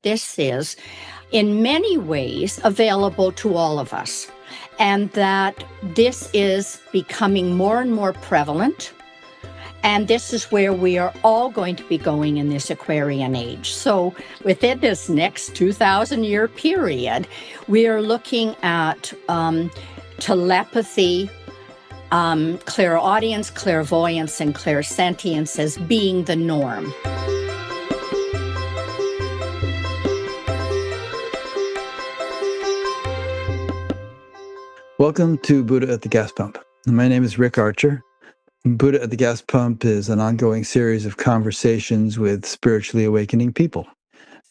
this is, in many ways, available to all of us, and that this is becoming more and more prevalent. And this is where we are all going to be going in this Aquarian age. So within this next 2,000-year period, we are looking at telepathy, clairaudience, clairvoyance, and clairsentience as being the norm. Welcome to Buddha at the Gas Pump. My name is Rick Archer. Buddha at the Gas Pump is an ongoing series of conversations with spiritually awakening people.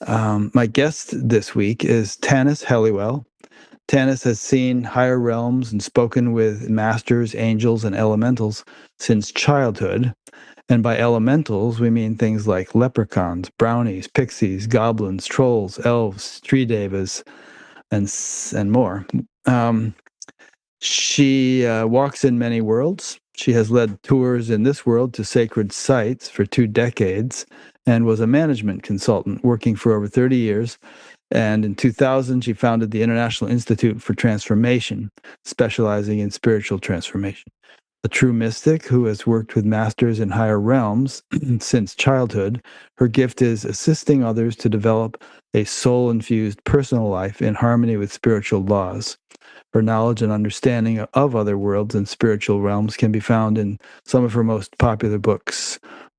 My guest this week is Tanis Helliwell. Tanis has seen higher realms and spoken with masters, angels, and elementals since childhood. And by elementals, we mean things like leprechauns, brownies, pixies, goblins, trolls, elves, tree devas, and more. She walks in many worlds. She has led tours in this world to sacred sites for 2 decades and was a management consultant working for over 30 years. And in 2000, she founded the International Institute for Transformation, specializing in spiritual transformation. A true mystic who has worked with masters in higher realms since childhood, her gift is assisting others to develop a soul-infused personal life in harmony with spiritual laws. Her knowledge and understanding of other worlds and spiritual realms can be found in some of her most popular books.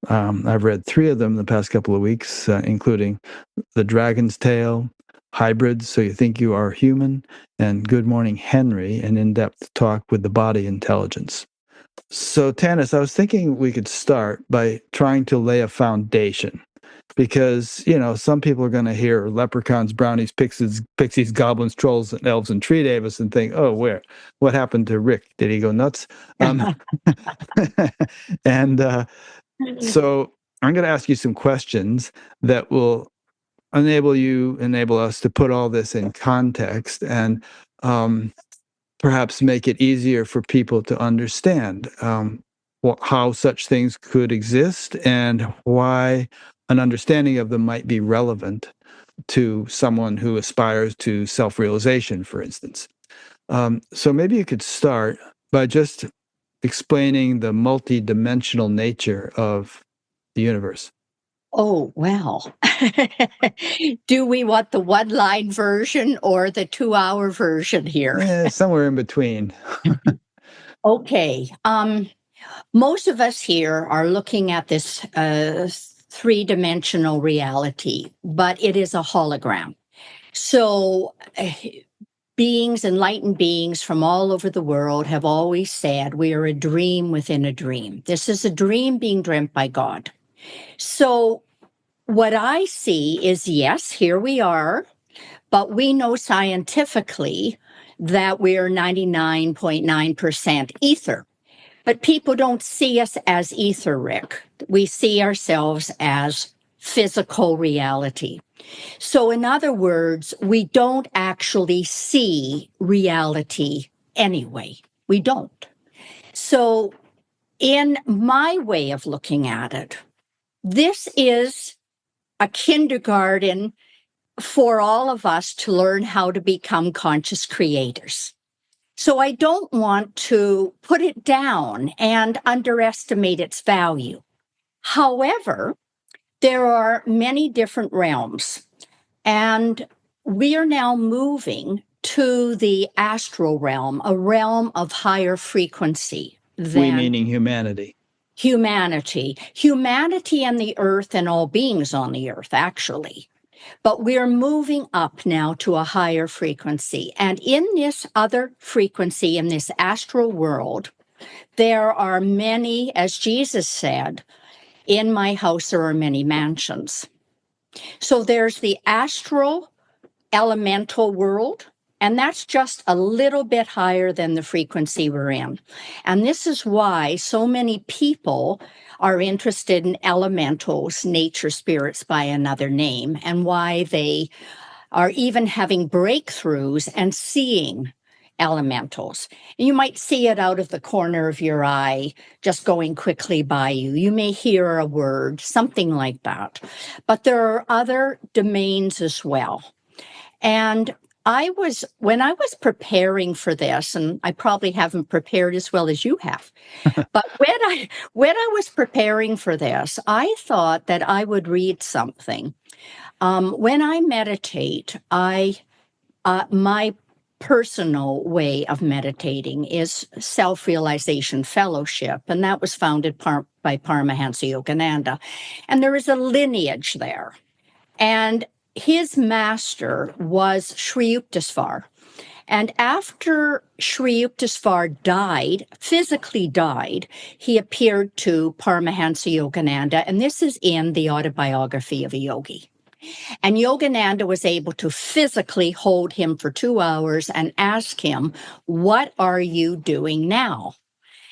I've read 3 of them in the past couple of weeks, including The Dragon's Tale, Hybrids, So You Think You Are Human, and Good Morning Henry, an in-depth talk with the body intelligence. So, Tanis, I was thinking we could start by trying to lay a foundation. Because, some people are going to hear leprechauns, brownies, pixies, goblins, trolls, and elves, and tree devas and think, oh, what happened to Rick? Did he go nuts? And so I'm going to ask you some questions that will enable us to put all this in context and perhaps make it easier for people to understand how such things could exist and why an understanding of them might be relevant to someone who aspires to self-realization, for instance. So maybe you could start by just explaining the multidimensional nature of the universe. Oh, well. Do we want the one-line version or the 2-hour version here? Somewhere in between. Okay. Most of us here are looking at this 3-dimensional reality, but it is a hologram. So enlightened beings from all over the world have always said we are a dream within a dream. This is a dream being dreamt by God. So what I see is, yes, here we are, but we know scientifically that we're 99.9% ether. But people don't see us as ether, Rick. We see ourselves as physical reality. So in other words, we don't actually see reality anyway. We don't. So in my way of looking at it, this is a kindergarten for all of us to learn how to become conscious creators. So I don't want to put it down and underestimate its value. However, there are many different realms, and we are now moving to the astral realm, a realm of higher frequency than we meaning humanity. Humanity and the earth and all beings on the earth, actually. But we're moving up now to a higher frequency. And in this other frequency, in this astral world, there are many, as Jesus said, in my house there are many mansions. So there's the astral elemental world, and that's just a little bit higher than the frequency we're in. And this is why so many people are interested in elementals, nature spirits by another name, and why they are even having breakthroughs and seeing elementals. You might see it out of the corner of your eye, just going quickly by you. You may hear a word, something like that. But there are other domains as well. And when I was preparing for this, and I probably haven't prepared as well as you have, but when I was preparing for this, I thought that I would read something. When I meditate, my personal way of meditating is Self-Realization Fellowship, and that was founded by Paramahansa Yogananda. And there is a lineage there. And his master was Sri Yukteswar. And after Sri Yukteswar physically died, he appeared to Paramahansa Yogananda, and this is in the Autobiography of a Yogi. And Yogananda was able to physically hold him for 2 hours and ask him, "What are you doing now?"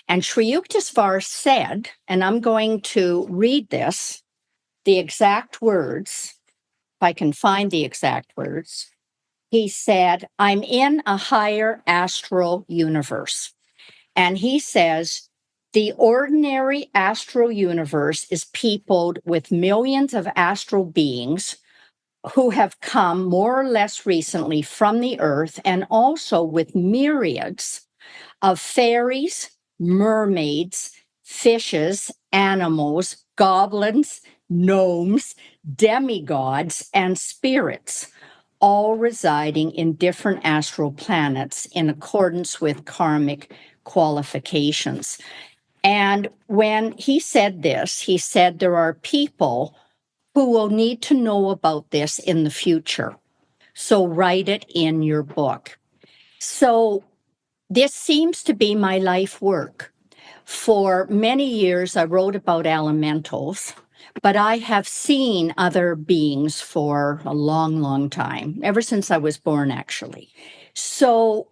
And Sri Yukteswar said, and I'm going to read this, the exact words, if I can find the exact words. He said, "I'm in a higher astral universe." And he says, the ordinary astral universe is peopled with millions of astral beings who have come more or less recently from the earth, and also with myriads of fairies, mermaids, fishes, animals, goblins, gnomes, demigods, and spirits, all residing in different astral planets in accordance with karmic qualifications. And when he said this, he said there are people who will need to know about this in the future. So write it in your book. So this seems to be my life work. For many years, I wrote about elementals, but I have seen other beings for a long, long time, ever since I was born, actually. So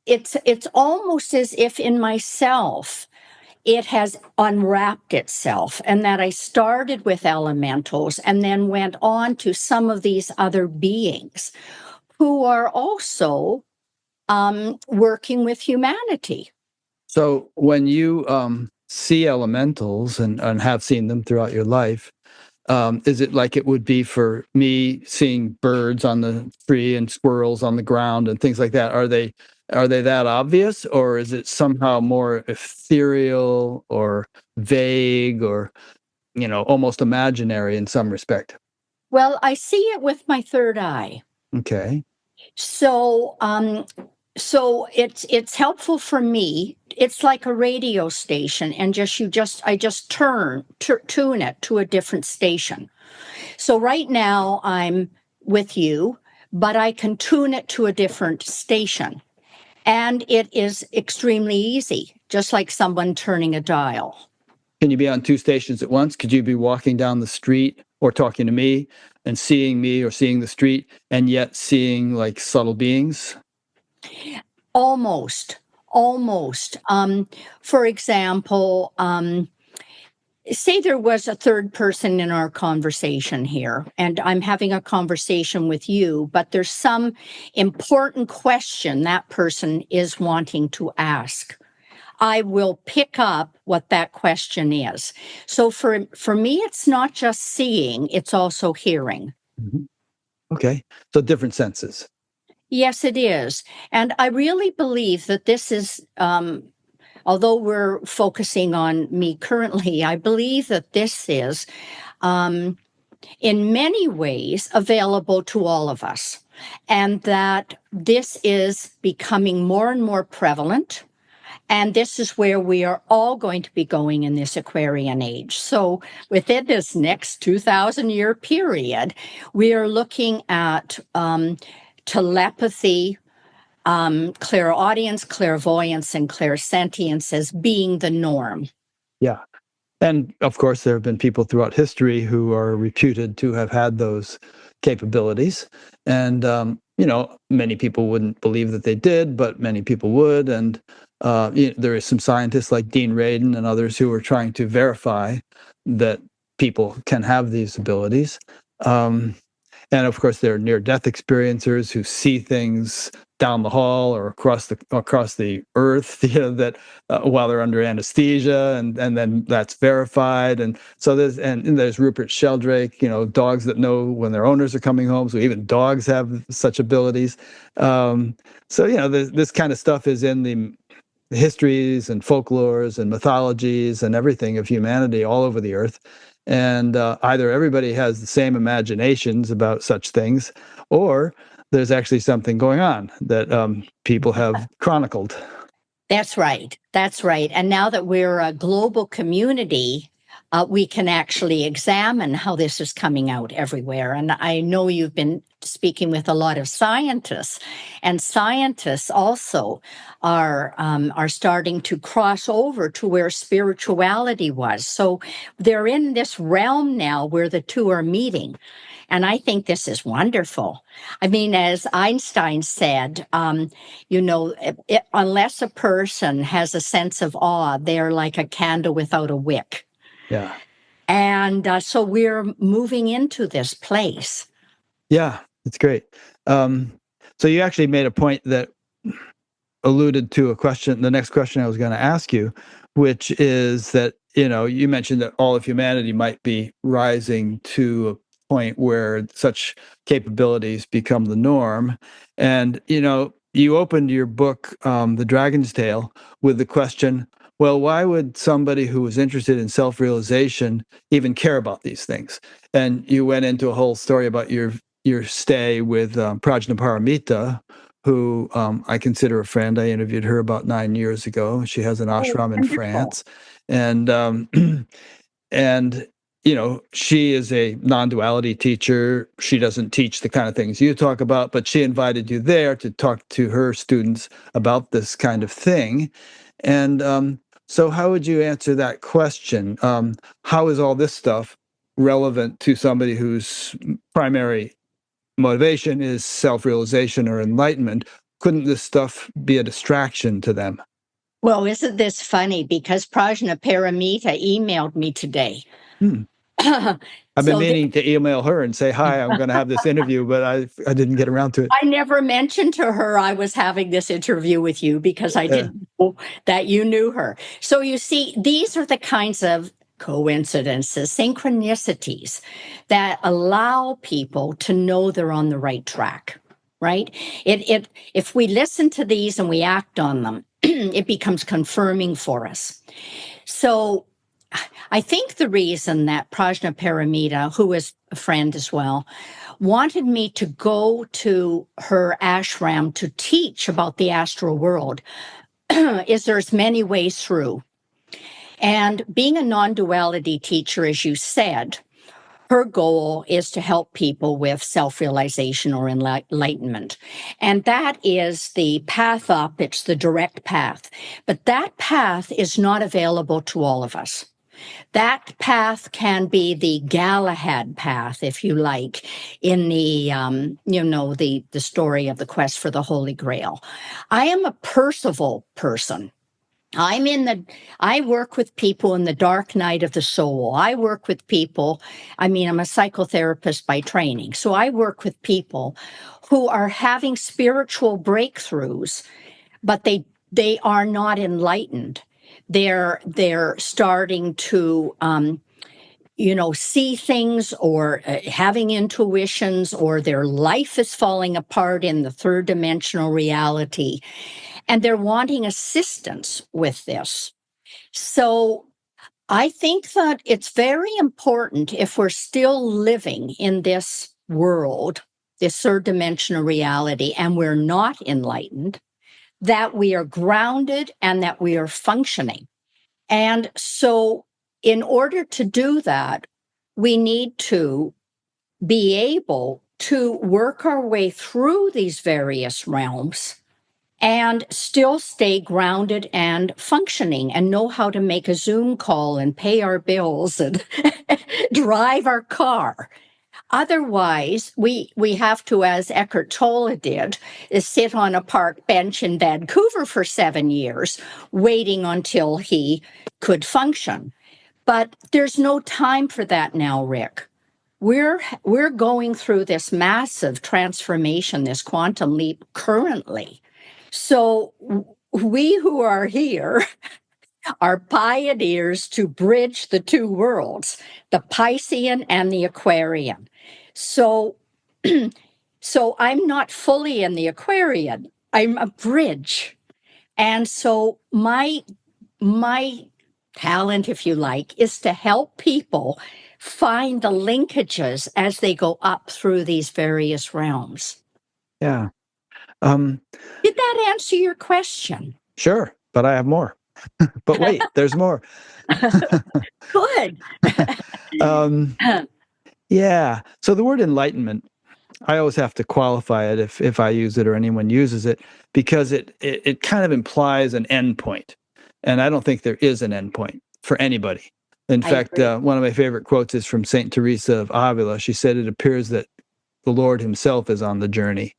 it's almost as if in myself, it has unwrapped itself, and that I started with elementals and then went on to some of these other beings who are also working with humanity. So when you see elementals and have seen them throughout your life, is it like it would be for me seeing birds on the tree and squirrels on the ground and things like that? Are they that obvious, or is it somehow more ethereal or vague or almost imaginary in some respect? Well, I see it with my third eye. Okay. So so it's helpful for me. It's like a radio station, and I just tune it to a different station. So right now I'm with you, but I can tune it to a different station. And it is extremely easy, just like someone turning a dial. Can you be on two stations at once? Could you be walking down the street or talking to me and seeing me or seeing the street and yet seeing like subtle beings? Almost. For example, say there was a third person in our conversation here, and I'm having a conversation with you, but there's some important question that person is wanting to ask. I will pick up what that question is. So for me, it's not just seeing, it's also hearing. Mhm. Okay. So different senses. Yes, it is. And I really believe that this is, although we're focusing on me currently, I believe that this is, in many ways, available to all of us, and that this is becoming more and more prevalent. And this is where we are all going to be going in this Aquarian age. So within this next 2,000-year period, we are looking at telepathy, clairaudience, clairvoyance, and clairsentience as being the norm. Yeah. And of course, there have been people throughout history who are reputed to have had those capabilities. And, many people wouldn't believe that they did, but many people would. And there is some scientists like Dean Radin and others who are trying to verify that people can have these abilities. And of course, there are near-death experiencers who see things down the hall or across the earth, that while they're under anesthesia, and then that's verified. And so there's Rupert Sheldrake, dogs that know when their owners are coming home. So even dogs have such abilities. So this kind of stuff is in the histories and folklores and mythologies and everything of humanity all over the earth. And either everybody has the same imaginations about such things, or there's actually something going on that people have chronicled. That's right. That's right. And now that we're a global community, we can actually examine how this is coming out everywhere. And I know you've been speaking with a lot of scientists, and scientists also are starting to cross over to where spirituality was. So they're in this realm now where the two are meeting. And I think this is wonderful. I mean, as Einstein said, unless a person has a sense of awe, they're like a candle without a wick. Yeah. And so we're moving into this place. Yeah, it's great. So you actually made a point that alluded to the next question I was going to ask you, which is that, you mentioned that all of humanity might be rising to a point where such capabilities become the norm. And, you opened your book, The Dragon's Tale, with the question, well, why would somebody who was interested in self-realization even care about these things? And you went into a whole story about your stay with Prajnaparamita, who I consider a friend. I interviewed her about 9 years ago. She has an ashram in France, and and she is a non-duality teacher. She doesn't teach the kind of things you talk about, but she invited you there to talk to her students about this kind of thing. And so how would you answer that question? How is all this stuff relevant to somebody whose primary motivation is self-realization or enlightenment? Couldn't this stuff be a distraction to them? Well, isn't this funny? Because Prajnaparamita emailed me today. I've been meaning to email her and say, hi, I'm going to have this interview, but I didn't get around to it. I never mentioned to her I was having this interview with you because I didn't know that you knew her. So you see, these are the kinds of coincidences, synchronicities that allow people to know they're on the right track, right? If we listen to these and we act on them, it becomes confirming for us. So I think the reason that Prajnaparamita, who is a friend as well, wanted me to go to her ashram to teach about the astral world is there's many ways through. And being a non-duality teacher, as you said, her goal is to help people with self-realization or enlightenment. And that is the path up. It's the direct path. But that path is not available to all of us. That path can be the Galahad path, if you like, in the, the story of the quest for the Holy Grail. I am a Percival person. I work with people in the dark night of the soul. I work with people, I'm a psychotherapist by training. So I work with people who are having spiritual breakthroughs, but they are not enlightened. They're starting to, see things or having intuitions, or their life is falling apart in the third dimensional reality. And they're wanting assistance with this. So I think that it's very important, if we're still living in this world, this third dimensional reality, and we're not enlightened, that we are grounded and that we are functioning. And so in order to do that, we need to be able to work our way through these various realms and still stay grounded and functioning and know how to make a Zoom call and pay our bills and drive our car. Otherwise, we have to, as Eckhart Tolle did, is sit on a park bench in Vancouver for 7 years, waiting until he could function. But there's no time for that now, Rick. we're going through this massive transformation, this quantum leap currently. So we who are here are pioneers to bridge the two worlds, the Piscean and the Aquarian. So so I'm not fully in the Aquarian. I'm a bridge. And so my talent, if you like, is to help people find the linkages as they go up through these various realms. Yeah. Um, Did that answer your question? sure, but I have more. But wait, there's more. Good. um, yeah. So the word enlightenment, I always have to qualify it if I use it or anyone uses it, because it kind of implies an endpoint, and I don't think there is an endpoint for anybody. In I fact, agree. one of my favorite quotes is from Saint Teresa of Avila. She said, "It appears that the Lord Himself is on the journey."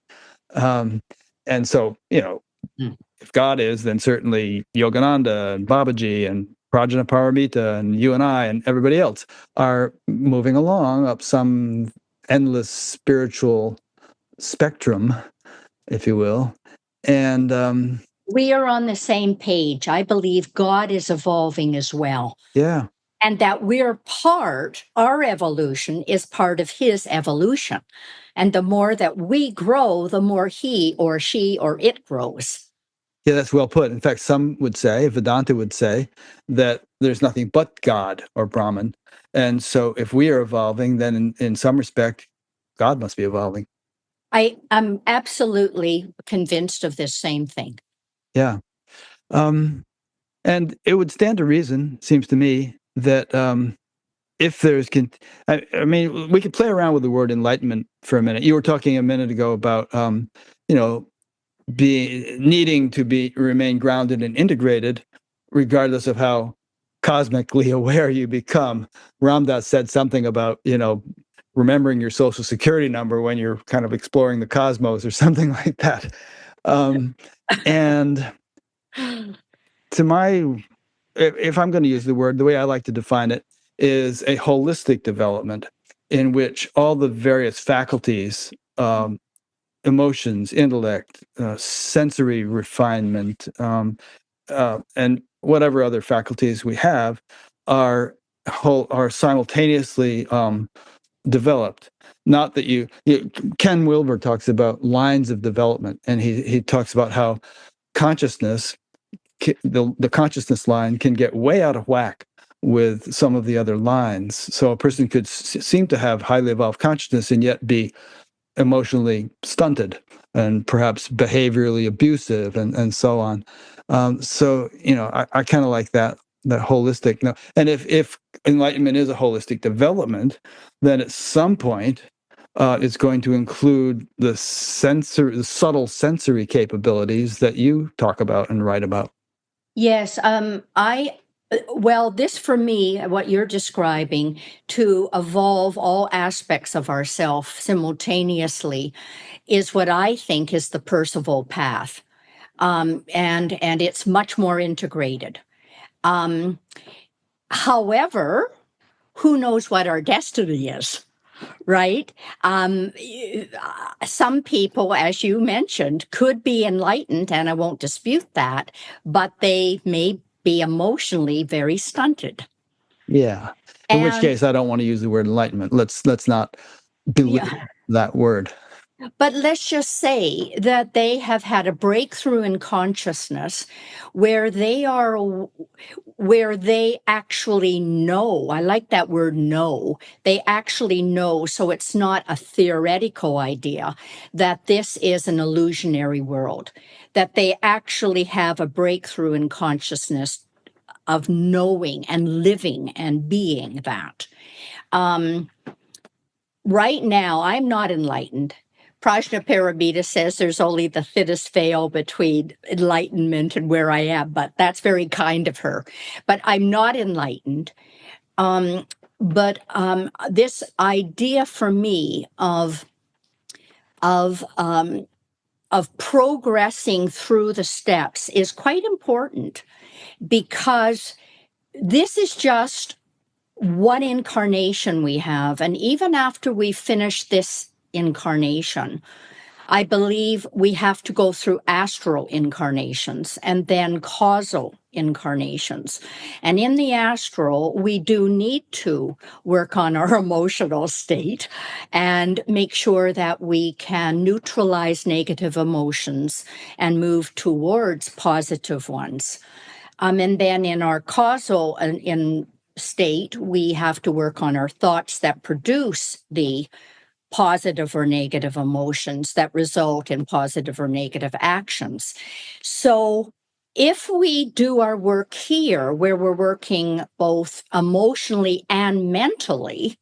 Um, and so, if God is, then certainly Yogananda and Babaji and Prajnaparamita and you and I and everybody else are moving along up some endless spiritual spectrum, if you will. And We are on the same page. I believe God is evolving as well. yeah, And that our evolution is part of his evolution. And the more that we grow, the more he or she or it grows. yeah, that's well put. In fact, some would say, Vedanta would say, that there's nothing but God or Brahman. And so if we are evolving, then in some respect, God must be evolving. I'm absolutely convinced of this same thing. Yeah. Um, and it would stand to reason, seems to me, that if there's, I mean, we could play around with the word enlightenment for a minute. You were talking a minute ago about, you know, needing to remain grounded and integrated, regardless of how cosmically aware you become. Ram Dass said something about, remembering your social security number when you're kind of exploring the cosmos or something like that. And to my, if I'm going to use the word, the way I like to define it is a holistic development in which all the various faculties, emotions, intellect, sensory refinement, and whatever other faculties we have are simultaneously developed. Not that Ken Wilber talks about lines of development, and he talks about how consciousness, the consciousness line, can get way out of whack with some of the other lines. So a person could seem to have highly evolved consciousness and yet be emotionally stunted and perhaps behaviorally abusive and so on. So, I kind of like that holistic. And if enlightenment is a holistic development, then at some point it's going to include the subtle sensory capabilities that you talk about and write about. Yes, well, this for me, what you're describing, to evolve all aspects of ourself simultaneously, is what I think is the Percival path. And it's much more integrated. Um, However, who knows what our destiny is? Right? Some people, as you mentioned, could be enlightened, and I won't dispute that, but they may be emotionally very stunted. Yeah. In which And case, I don't want to use the word enlightenment. Let's not belittle yeah, that word. but let's just say that they have had a breakthrough in consciousness where they actually know. I like that word know. They actually know. So it's not a theoretical idea that this is an illusionary world, that they actually have a breakthrough in consciousness of knowing and living and being that. Um, right now, I'm not enlightened. Prajnaparamita says there's only the thinnest veil between enlightenment and where I am, but that's very kind of her. But I'm not enlightened. Um, but this idea for me of um, of progressing through the steps is quite important because this is just what incarnation we have. And even after we finish this incarnation, I believe we have to go through astral incarnations and then causal incarnations. And in the astral, we do need to work on our emotional state and make sure that we can neutralize negative emotions and move towards positive ones. And then in our causal in state, we have to work on our thoughts that produce the positive or negative emotions that result in positive or negative actions. So if we do our work here, where we're working both emotionally and mentally,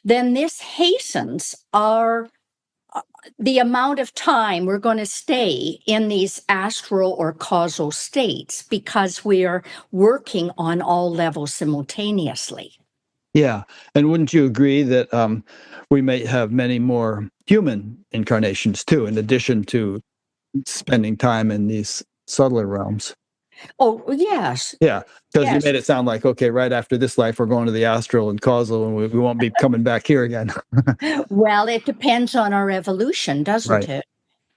then this hastens the amount of time we're going to stay in these astral or causal states because we are working on all levels simultaneously. Yeah. And wouldn't you agree that we may have many more human incarnations too, in addition to spending time in these subtler realms? Oh, yes. Yeah. Because you Yes. made it sound like, okay, right after this life, we're going to the astral and causal, and we won't be coming back here again. Well, it depends on our evolution, doesn't Right. it?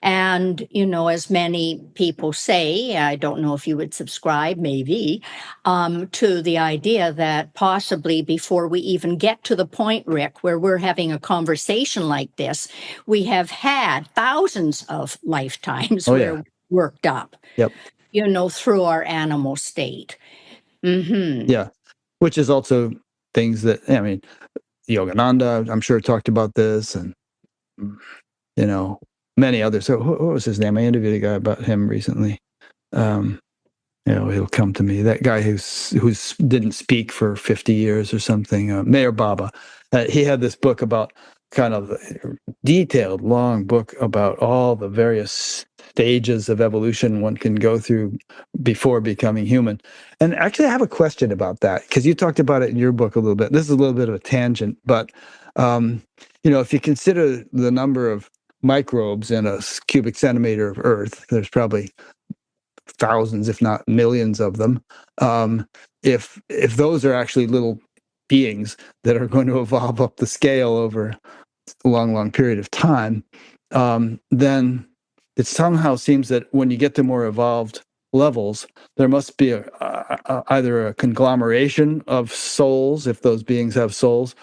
And, as many people say, I don't know if you would subscribe, maybe, to the idea that possibly before we even get to the point, Rick, where we're having a conversation like this, we have had thousands of lifetimes Oh, where yeah. we worked up, Yep. through our animal state. Mm-hmm. Yeah. Which is also things that, I mean, Yogananda, I'm sure, talked about this, and, you know, many others. So, what was his name? I interviewed a guy about him recently. He'll come to me. That guy who's didn't speak for 50 years or something. Mayor Baba. He had this book about kind of detailed, long book about all the various stages of evolution one can go through before becoming human. And actually, I have a question about that, because you talked about it in your book a little bit. This is a little bit of a tangent, but if you consider the number of microbes in a cubic centimeter of Earth, there's probably thousands, if not millions of them. If those are actually little beings that are going to evolve up the scale over a long, long period of time, then it somehow seems that when you get to more evolved levels, there must be either a conglomeration of souls, if those beings have souls,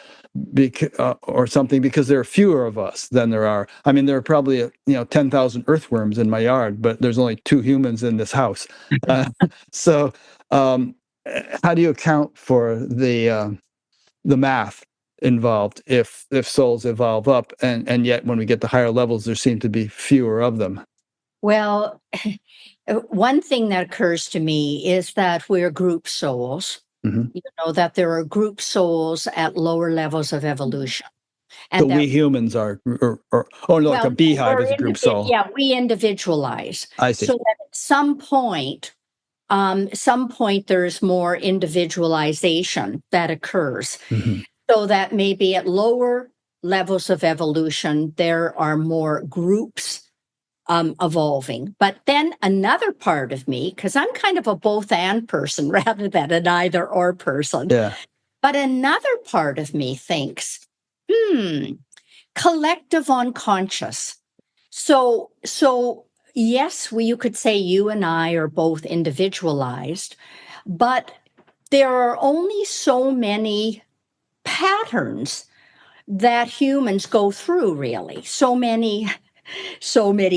or something, because there are fewer of us than there are. I mean, there are probably 10,000 earthworms in my yard, but there's only 2 humans in this house. So, how do you account for the math involved if souls evolve up, and yet when we get to higher levels, there seem to be fewer of them? Well, one thing that occurs to me is that we're group souls. Mhm. That there are group souls at lower levels of evolution. So And we that, humans are, or like a beehive is a group soul. yeah, we individualize. I see. So that at some point there's more individualization that occurs. Mhm. So that maybe at lower levels of evolution, there are more groups evolving. But then another part of me, because I'm kind of a both and person rather than an either or person, Yeah. but another part of me thinks, collective unconscious. So yes, you could say you and I are both individualized, but there are only so many patterns that humans go through, really. So many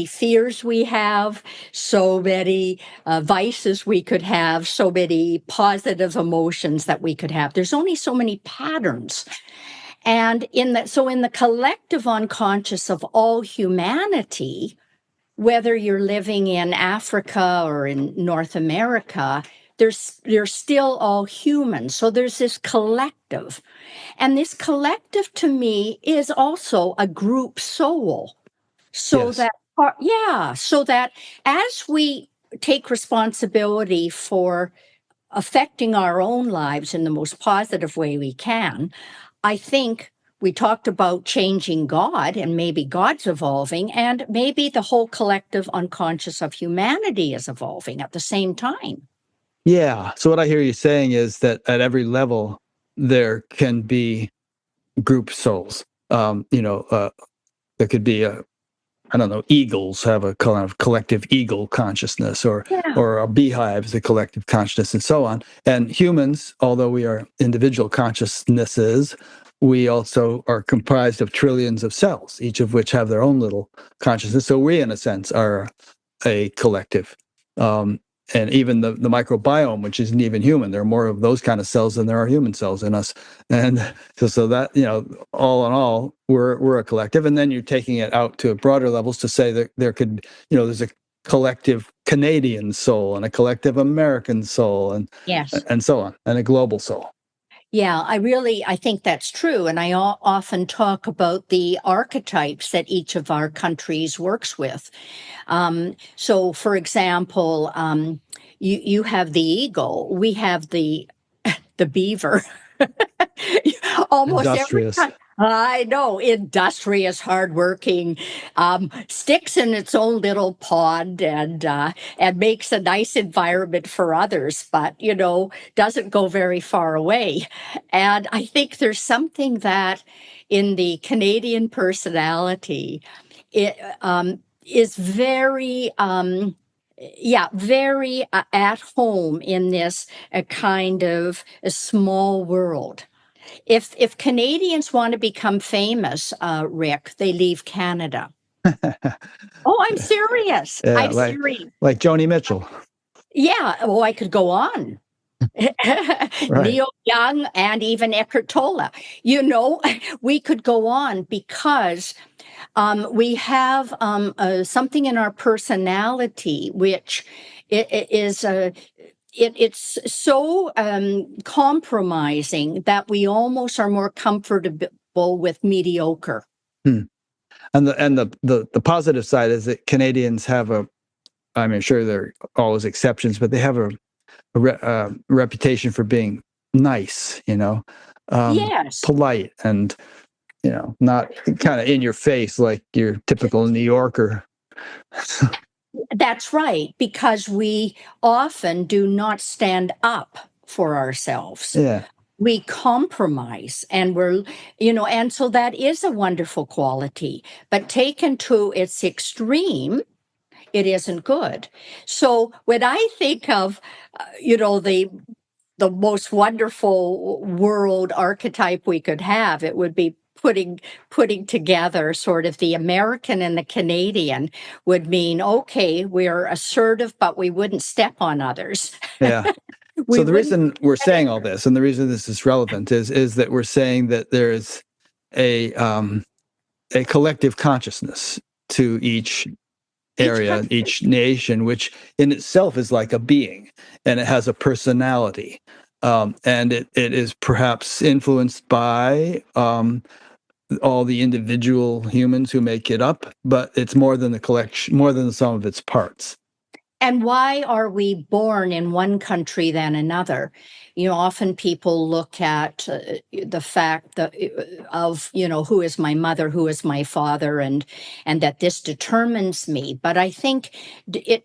fears we have, so many vices we could have, so many positive emotions that we could have. There's only so many patterns. And in the collective unconscious of all humanity, whether you're living in Africa or in North America, they're still all human. So there's this collective. And this collective to me is also a group soul. So Yes. so that as we take responsibility for affecting our own lives in the most positive way we can, I think we talked about changing God, and maybe God's evolving, and maybe the whole collective unconscious of humanity is evolving at the same time. Yeah. So what I hear you saying is that at every level, there can be group souls. There could be I don't know, eagles have a kind of collective eagle consciousness, Yeah. or a beehive is a collective consciousness, and so on. And humans, although we are individual consciousnesses, we also are comprised of trillions of cells, each of which have their own little consciousness. So we, in a sense, are a collective. And even the microbiome, which isn't even human, there are more of those kind of cells than there are human cells in us. And so that, all in all, we're a collective. And then you're taking it out to broader levels to say that there could, there's a collective Canadian soul and a collective American soul, Yes. and so on, and a global soul. Yeah, I think that's true. And I often talk about the archetypes that each of our countries works with. So, for example, you have the eagle, we have the beaver. Almost every Industrious. time. I know, industrious, hardworking, sticks in its own little pond and makes a nice environment for others, but doesn't go very far away. And I think there's something that in the Canadian personality, it is very. Yeah, very at home in this kind of a small world. If Canadians want to become famous, Rick, they leave Canada. Oh, I'm serious. Yeah, I'm serious. like Joni Mitchell. Yeah. Oh, I could go on. Right. Neil Young and even Eckhart Tolle. We could go on because we have something in our personality which I- is it's so compromising that we almost are more comfortable with mediocre. Hmm. And the positive side is that Canadians have I mean, sure, there are always exceptions, but they have a reputation for being nice, Yes, polite, and not kind of in your face like your typical New Yorker. that's right, because we often do not stand up for ourselves. Yeah. We compromise and so that is a wonderful quality, but taken to its extreme, it isn't good. So when I think of, the most wonderful world archetype we could have, it would be putting together sort of the American and the Canadian would mean, okay, we're assertive, but we wouldn't step on others. Yeah. We So the wouldn't. reason we're saying all this, and the reason this is relevant, is that we're saying that there is a collective consciousness to each area, each nation, which in itself is like a being, and it has a personality, and it is perhaps influenced by all the individual humans who make it up, but it's more than the collection, more than the sum of its parts. And why are we born in one country than another? Often people look at the fact of who is my mother, who is my father, and that this determines me. But I think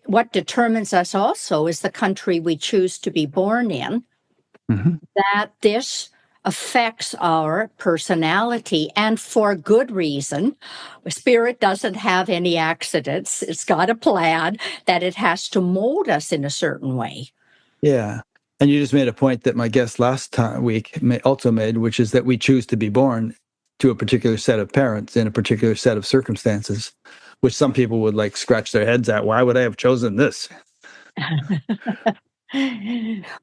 what determines us also is the country we choose to be born in. Mm-hmm. That this affects our personality, and for good reason. Spirit doesn't have any accidents. It's got a plan that it has to mold us in a certain way. Yeah. And you just made a point that my guest last week also made, which is that we choose to be born to a particular set of parents in a particular set of circumstances, which some people would like scratch their heads at. Why would I have chosen this?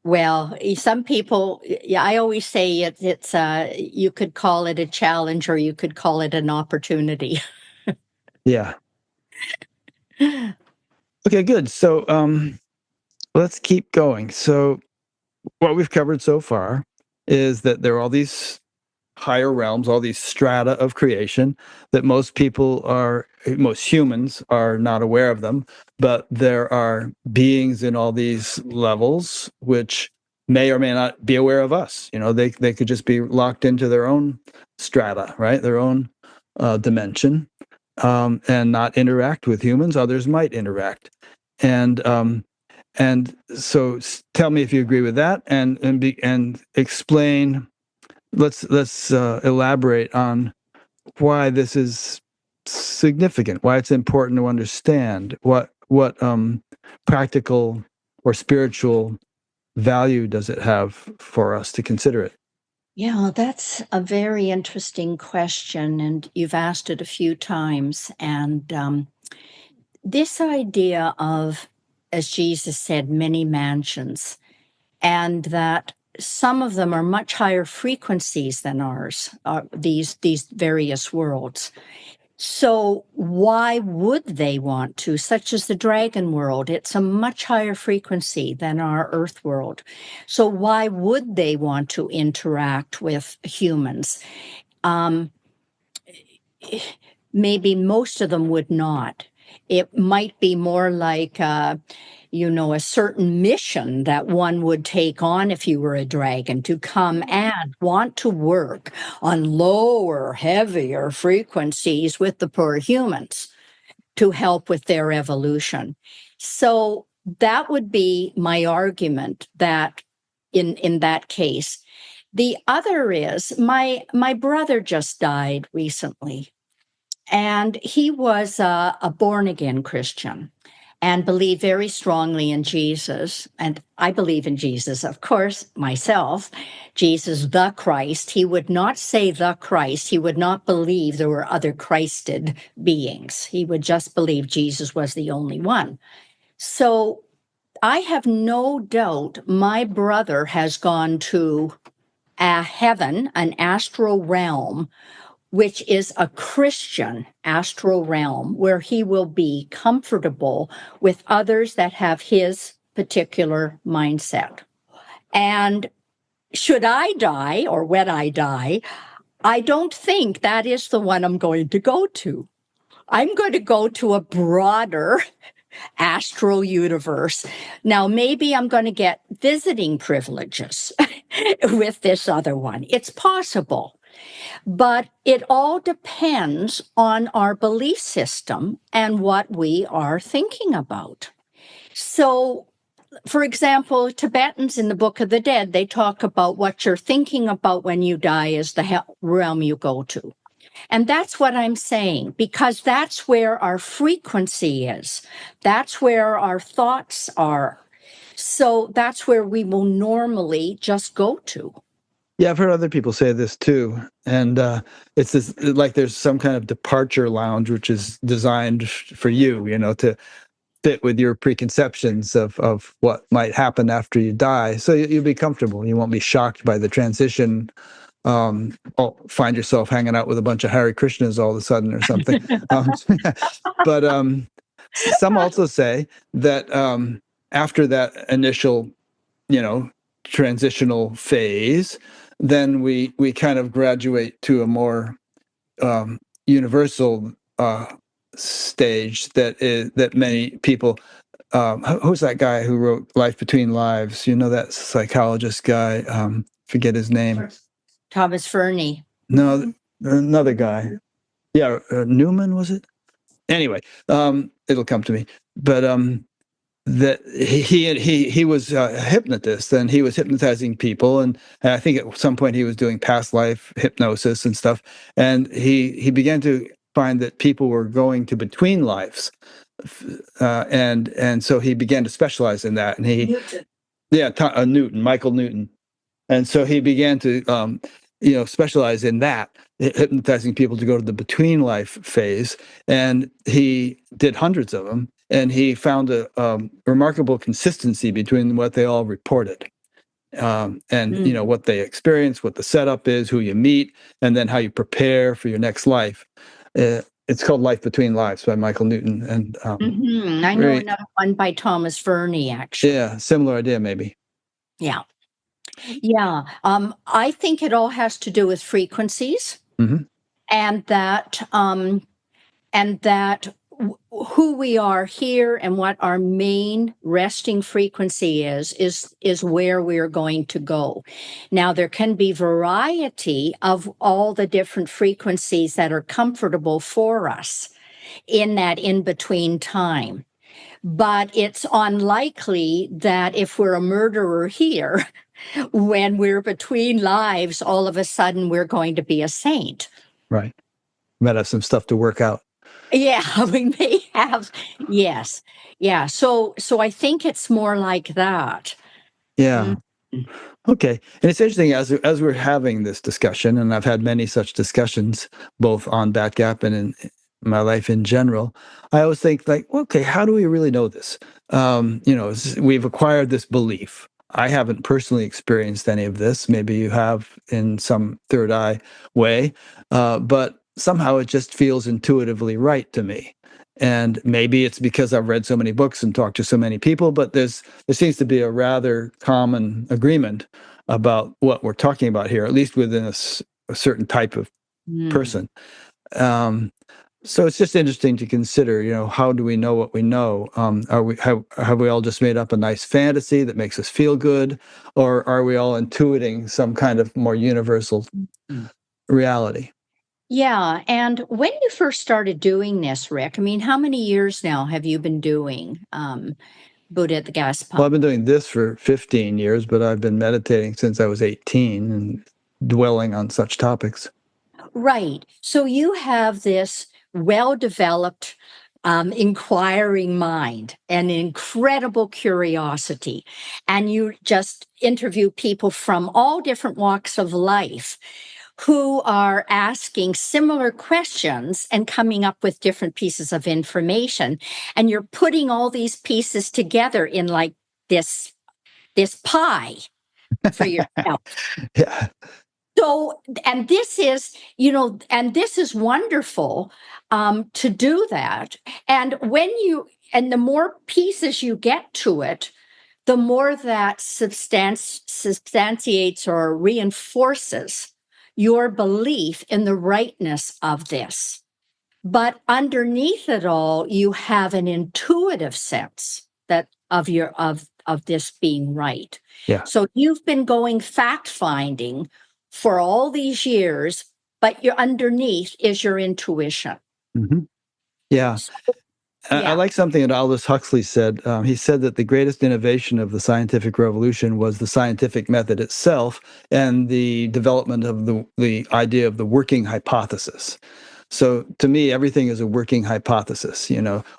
Well, some people, yeah, I always say it's you could call it a challenge or you could call it an opportunity. Yeah. Okay, good. So let's keep going. So what we've covered so far is that there are all these higher realms, all these strata of creation that most humans are not aware of them, but there are beings in all these levels which may or may not be aware of us. They could just be locked into their own strata, right? Their own dimension, and not interact with humans. Others might interact. And so tell me if you agree with that, and explain let's elaborate on why this is significant, why it's important to understand what practical or spiritual value does it have for us to consider it. Yeah, that's a very interesting question, and you've asked it a few times. And this idea of, as Jesus said, many mansions, and that some of them are much higher frequencies than ours, these various worlds. So why would they want to, such as the dragon world? It's a much higher frequency than our earth world. So why would they want to interact with humans? Um, Maybe most of them would not. It might be more like, a certain mission that one would take on if you were a dragon, to come and want to work on lower, heavier frequencies with the poor humans to help with their evolution. So that would be my argument, that in that case. The other is my brother just died recently, and he was a born again Christian and believed very strongly in Jesus. And I believe in Jesus, of course, myself, Jesus, the Christ. He would not say the Christ. He would not believe there were other Christed beings. He would just believe Jesus was the only one. So I have no doubt my brother has gone to a heaven, an astral realm, which is a Christian astral realm where he will be comfortable with others that have his particular mindset. And should I die, or when I die, I don't think that is the one I'm going to go to. I'm going to go to a broader astral universe. Now, maybe I'm going to get visiting privileges with this other one. It's possible. But it all depends on our belief system and what we are thinking about. So, for example, Tibetans in the Book of the Dead, they talk about what you're thinking about when you die is the realm you go to. And that's what I'm saying, because that's where our frequency is. That's where our thoughts are. So that's where we will normally just go to. Yeah, I've heard other people say this too, and it's this, like there's some kind of departure lounge which is designed for you, to fit with your preconceptions of what might happen after you die. So you'll be comfortable. You won't be shocked by the transition. Find yourself hanging out with a bunch of Hare Krishnas all of a sudden or something. But some also say that after that initial, transitional phase, then we kind of graduate to a more universal stage that many people. Who's that guy who wrote Life Between Lives? That psychologist guy. Forget his name. Thomas Fernie. No, another guy. Yeah, Newman, was it? Anyway, it'll come to me. But that he was a hypnotist, and he was hypnotizing people, and I think at some point he was doing past life hypnosis and stuff, and he began to find that people were going to between lives, and so he began to specialize in that, and Michael Newton, and so he began to specialize in that, hypnotizing people to go to the between life phase, and he did hundreds of them. And he found a remarkable consistency between what they all reported, and what they experience, what the setup is, who you meet, and then how you prepare for your next life. It's called Life Between Lives by Michael Newton, and I know another one by Thomas Fernie, actually. Yeah, similar idea, maybe. Yeah. I think it all has to do with frequencies, mm-hmm. and that who we are here and what our main resting frequency is where we're going to go. Now, there can be variety of all the different frequencies that are comfortable for us in that in-between time. But it's unlikely that if we're a murderer here, when we're between lives, all of a sudden we're going to be a saint. Right. Might have some stuff to work out. Yeah, we may have. Yes. Yeah. So I think it's more like that. Yeah. Mm. Okay. And it's interesting as we're having this discussion, and I've had many such discussions, both on Batgap and in my life in general, I always think like, okay, how do we really know this? We've acquired this belief. I haven't personally experienced any of this. Maybe you have in some third eye way, but somehow it just feels intuitively right to me. And maybe it's because I've read so many books and talked to so many people, but there seems to be a rather common agreement about what we're talking about here, at least within a certain type of Mm. person. So it's just interesting to consider, how do we know what we know? Have we all just made up a nice fantasy that makes us feel good, or are we all intuiting some kind of more universal Mm. reality? Yeah. And when you first started doing this, Rick, I mean, how many years now have you been doing Buddha at the Gas Well, I've Pump? been doing this for 15 years, but I've been meditating since I was 18 and dwelling on such topics. Right. So you have this well developed, inquiring mind, an incredible curiosity, and you just interview people from all different walks of life who are asking similar questions and coming up with different pieces of information. And you're putting all these pieces together in like this pie for yourself. Yeah. So, and this is, and this is wonderful to do that. And and the more pieces you get to it, the more that substantiates or reinforces your belief in the rightness of this. But underneath it all, you have an intuitive sense that of this being right. Yeah. So you've been going fact finding for all these years, but your underneath is your intuition. Mm-hmm. Yeah. So, I yeah. like something that Aldous Huxley said. He said that the greatest innovation of the scientific revolution was the scientific method itself and the development of the idea of the working hypothesis. So to me, everything is a working hypothesis.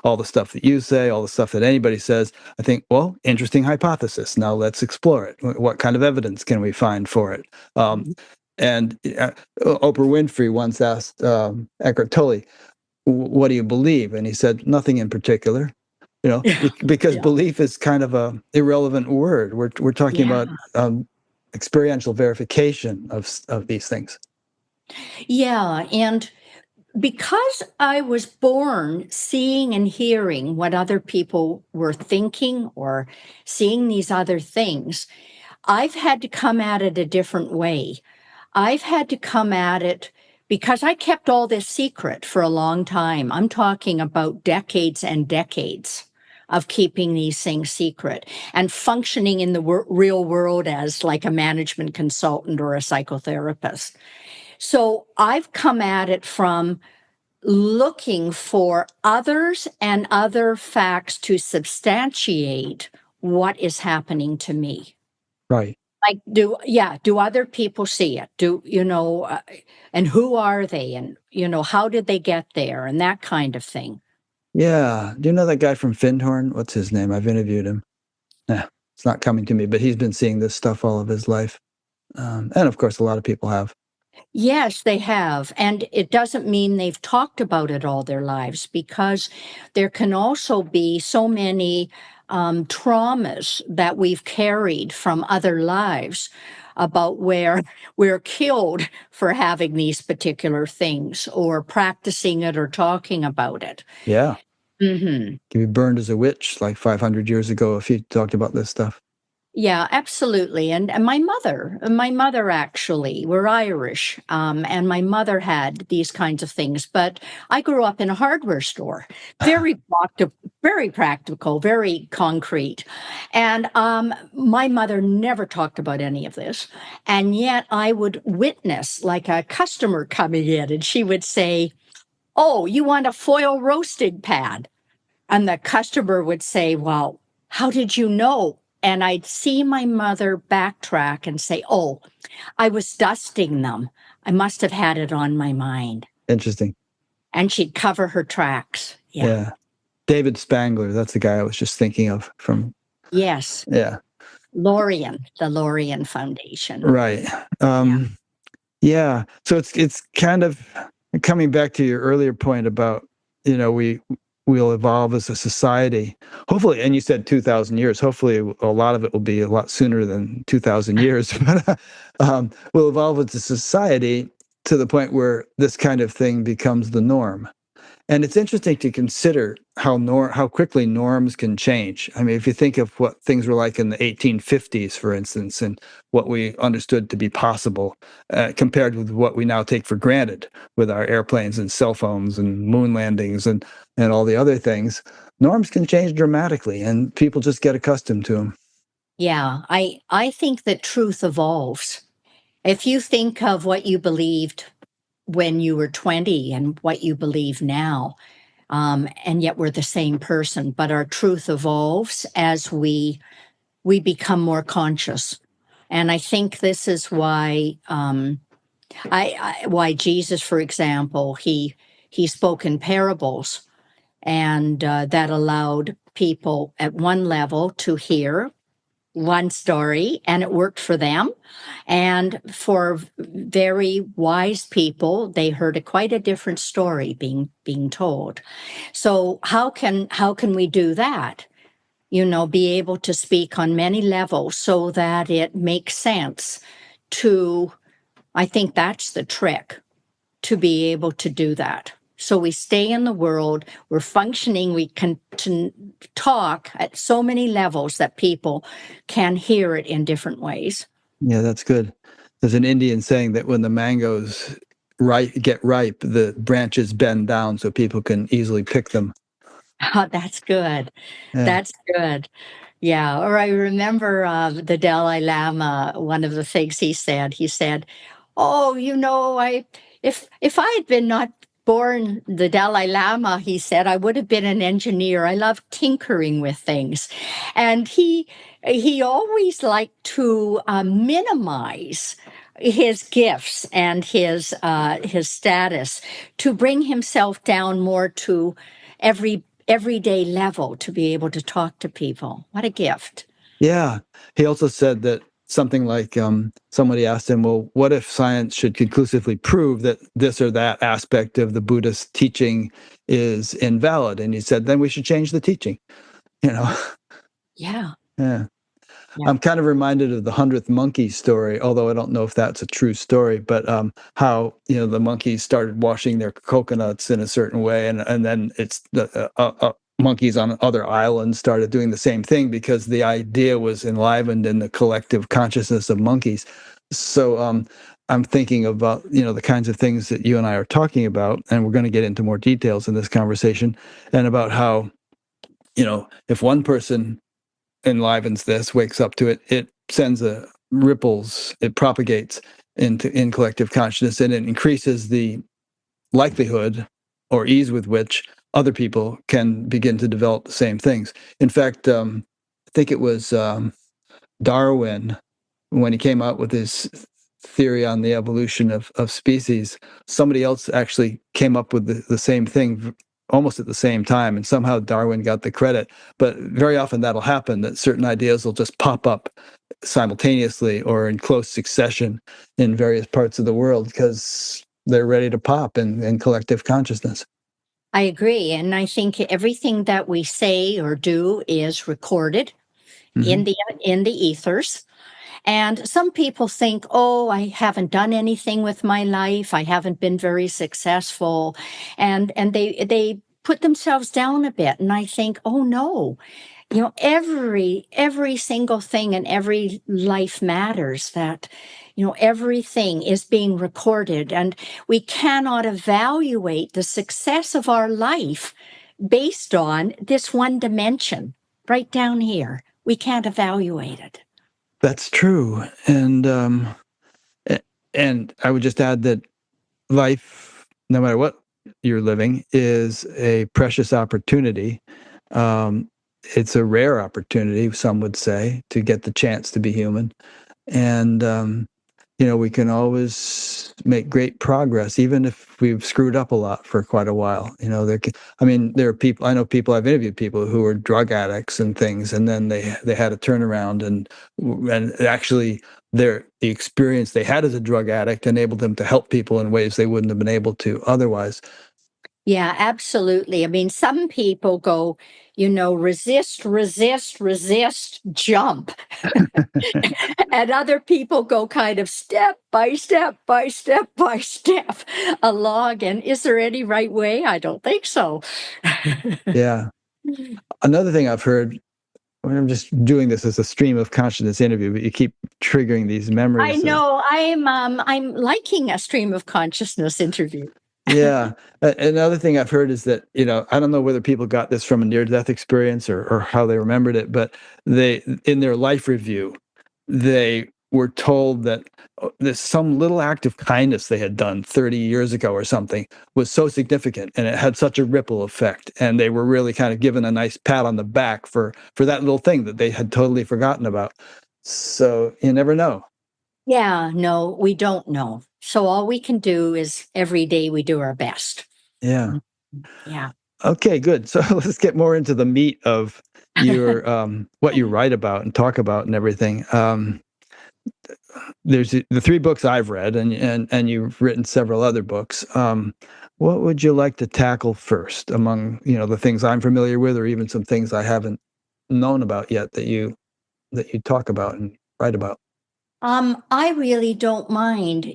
All the stuff that you say, all the stuff that anybody says, I think, well, interesting hypothesis. Now let's explore it. What kind of evidence can we find for it? And Oprah Winfrey once asked Eckhart Tolle, what do you believe? And he said, nothing in particular, because Yeah. belief is kind of a irrelevant word. We're talking Yeah. about experiential verification of these things. Yeah. And because I was born seeing and hearing what other people were thinking or seeing these other things, I've had to come at it a different way. I've had to come at it because I kept all this secret for a long time. I'm talking about decades and decades of keeping these things secret and functioning in the real world as like a management consultant or a psychotherapist. So I've come at it from looking for others and other facts to substantiate what is happening to me. Right. Like, do other people see it? And who are they? And, how did they get there? And that kind of thing. Yeah. Do you know that guy from Findhorn? What's his name? I've interviewed him. It's not coming to me, but he's been seeing this stuff all of his life. And of course, a lot of people have. Yes, they have. And it doesn't mean they've talked about it all their lives because there can also be so many traumas that we've carried from other lives about where we're killed for having these particular things or practicing it or talking about it. Yeah. Hmm. Can be burned as a witch like 500 years ago if you talked about this stuff. Yeah, absolutely. And my mother actually, we're Irish, and my mother had these kinds of things. But I grew up in a hardware store, very practical, very concrete. And my mother never talked about any of this. And yet I would witness like a customer coming in, and she would say, "Oh, you want a foil roasting pad?" And the customer would say, "Well, how did you know?" and I'd see my mother backtrack and say, "Oh, I was dusting them. I must have had it on my mind." Interesting. And she'd cover her tracks. Yeah. Yeah. David Spangler, that's the guy I was just thinking of from, Yes. yeah. Lorien, the Lorien Foundation. Right. Yeah. So it's kind of coming back to your earlier point about, we'll evolve as a society. Hopefully, and you said 2,000 years. Hopefully, a lot of it will be a lot sooner than 2,000 years. But we'll evolve as a society to the point where this kind of thing becomes the norm. And it's interesting to consider how quickly norms can change. I mean, if you think of what things were like in the 1850s, for instance, and what we understood to be possible, compared with what we now take for granted with our airplanes and cell phones and moon landings and all the other things, norms can change dramatically, and people just get accustomed to them. Yeah, I think that truth evolves. If you think of what you believed when you were 20 and what you believe now, and yet we're the same person, but our truth evolves as we become more conscious. And I think this is why why Jesus, for example, he spoke in parables, and that allowed people at one level to hear one story, and it worked for them. And for very wise people, they heard quite a different story being told. So how can we do that? Be able to speak on many levels so that it makes sense to, I think that's the trick, to be able to do that. So we stay in the world, we're functioning, we can talk at so many levels that people can hear it in different ways. Yeah, that's good. There's an Indian saying that when the mangoes get ripe, the branches bend down so people can easily pick them. Oh, that's good. Yeah. That's good. Yeah. Or I remember the Dalai Lama, one of the things he said, "Oh, if I had been not born the Dalai Lama," he said, "I would have been an engineer. I love tinkering with things." And he always liked to minimize his gifts and his status to bring himself down more to everyday level to be able to talk to people. What a gift. Yeah. He also said that something like somebody asked him, well, what if science should conclusively prove that this or that aspect of the Buddhist teaching is invalid? And he said, then we should change the teaching. You know? Yeah. Yeah. Yeah. I'm kind of reminded of the 100th monkey story, although I don't know if that's a true story, but how, the monkeys started washing their coconuts in a certain way. And then it's the monkeys on other islands started doing the same thing because the idea was enlivened in the collective consciousness of monkeys. So I'm thinking about, the kinds of things that you and I are talking about, and we're going to get into more details in this conversation, and about how, if one person enlivens this, wakes up to it, it sends ripples, it propagates in collective consciousness, and it increases the likelihood or ease with which other people can begin to develop the same things. In fact, I think it was Darwin, when he came out with his theory on the evolution of species, somebody else actually came up with the same thing almost at the same time, and somehow Darwin got the credit. But very often that'll happen, that certain ideas will just pop up simultaneously or in close succession in various parts of the world because they're ready to pop in collective consciousness. I agree. And I think everything that we say or do is recorded in Mm-hmm. the ethers. And some people think, "Oh, I haven't done anything with my life. I haven't been very successful." And they put themselves down a bit. And I think, "Oh no, every single thing in every life matters, that everything is being recorded, and we cannot evaluate the success of our life based on this one dimension right down here. We can't evaluate it." That's true. And I would just add that life, no matter what you're living, is a precious opportunity. Um, it's a rare opportunity, some would say, to get the chance to be human. And we can always make great progress, even if we've screwed up a lot for quite a while. There are people, I know people, I've interviewed people who were drug addicts and things, and then they had a turnaround, and actually the experience they had as a drug addict enabled them to help people in ways they wouldn't have been able to otherwise. Yeah, absolutely. I mean, some people go, resist, resist, resist, jump. And other people go kind of step by step by step by step along. And is there any right way? I don't think so. Yeah. Another thing I've heard, I'm just doing this as a stream of consciousness interview, but you keep triggering these memories. I know. I'm liking a stream of consciousness interview. Yeah. Another thing I've heard is that, I don't know whether people got this from a near-death experience or how they remembered it, but in their life review, they were told that there's some little act of kindness they had done 30 years ago or something was so significant, and it had such a ripple effect. And they were really kind of given a nice pat on the back for that little thing that they had totally forgotten about. So you never know. Yeah, no, we don't know. So all we can do is every day we do our best. Yeah. Yeah. Okay, good. So let's get more into the meat of your what you write about and talk about and everything. There's the 3 books I've read, and you've written several other books. What would you like to tackle first among the things I'm familiar with, or even some things I haven't known about yet that you talk about and write about? I really don't mind.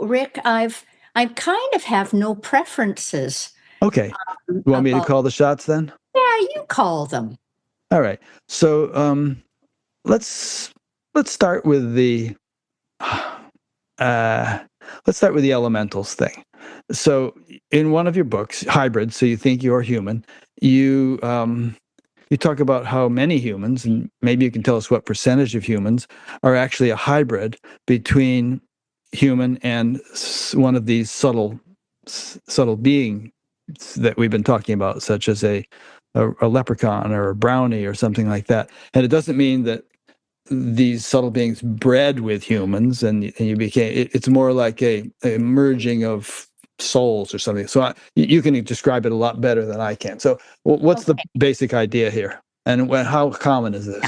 Rick, I kind of have no preferences. Okay, you want me to call the shots then? Yeah, you call them. All right. So let's start with the elementals thing. So in one of your books, Hybrid, So You Think You're Human, you talk about how many humans, and maybe you can tell us what percentage of humans, are actually a hybrid between human and one of these subtle beings that we've been talking about, such as a leprechaun or a brownie or something like that. And it doesn't mean that these subtle beings bred with humans and you became, it's more like a merging of souls or something. So you can describe it a lot better than I can. So what's the basic idea here, and how common is this?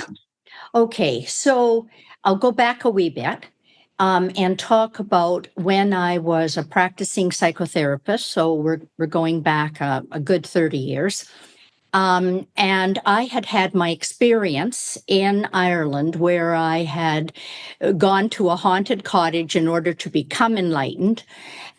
Okay, so I'll go back a wee bit and talk about when I was a practicing psychotherapist. So we're going back a good 30 years. And I had my experience in Ireland where I had gone to a haunted cottage in order to become enlightened.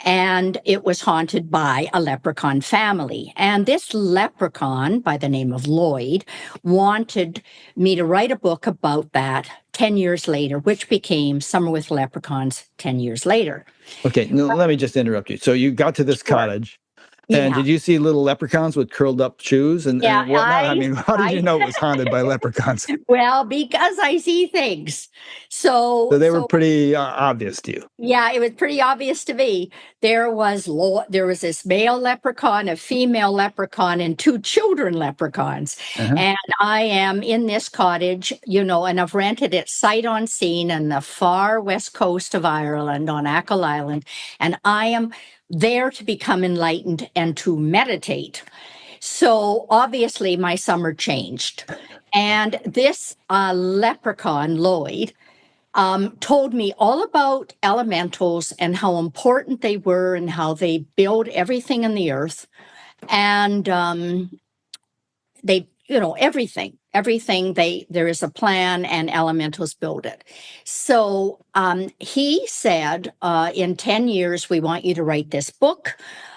And it was haunted by a leprechaun family. And this leprechaun, by the name of Lloyd, wanted me to write a book about that 10 years later, which became Summer with Leprechauns 10 years later. Okay, let me just interrupt you. So you got to this cottage. And did you see little leprechauns with curled up shoes and whatnot? I mean, how did you know it was haunted by leprechauns? Well, because I see things. So they were pretty obvious to you. Yeah, it was pretty obvious to me. There was this male leprechaun, a female leprechaun, and 2 children leprechauns. Uh-huh. And I am in this cottage, and I've rented it sight unseen on the far west coast of Ireland on Achill Island. And I am there to become enlightened and to meditate. So obviously my summer changed. And this leprechaun, Lloyd, told me all about elementals and how important they were and how they build everything in the earth. And they, everything there is a plan and elementals build it. So he said, in 10 years, we want you to write this book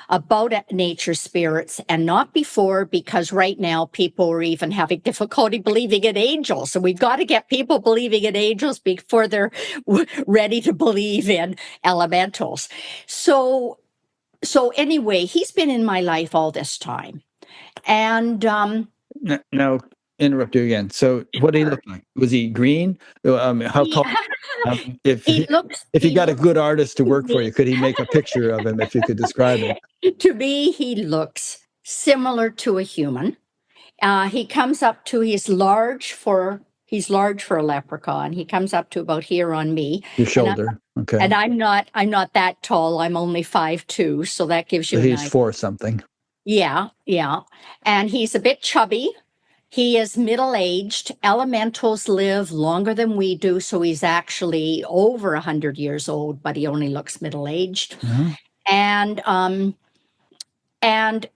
about nature spirits, and not before, because right now people are even having difficulty believing in angels. So we've got to get people believing in angels before they're ready to believe in elementals. So anyway, he's been in my life all this time. And now interrupt you again. So what did he look like? Was he green? How tall? If he got a good artist to work for you, could he make a picture of him if you could describe him? To me, he looks similar to a human. He comes up to, he's large for a leprechaun. He comes up to about here on me. Your And shoulder. Okay. I'm not that tall. I'm only 5'2", so that gives So you an he's idea. 4 something. Yeah, yeah. And he's a bit chubby. He is middle-aged. Elementals live longer than we do, so he's actually over 100 years old, but he only looks middle-aged. Uh-huh. And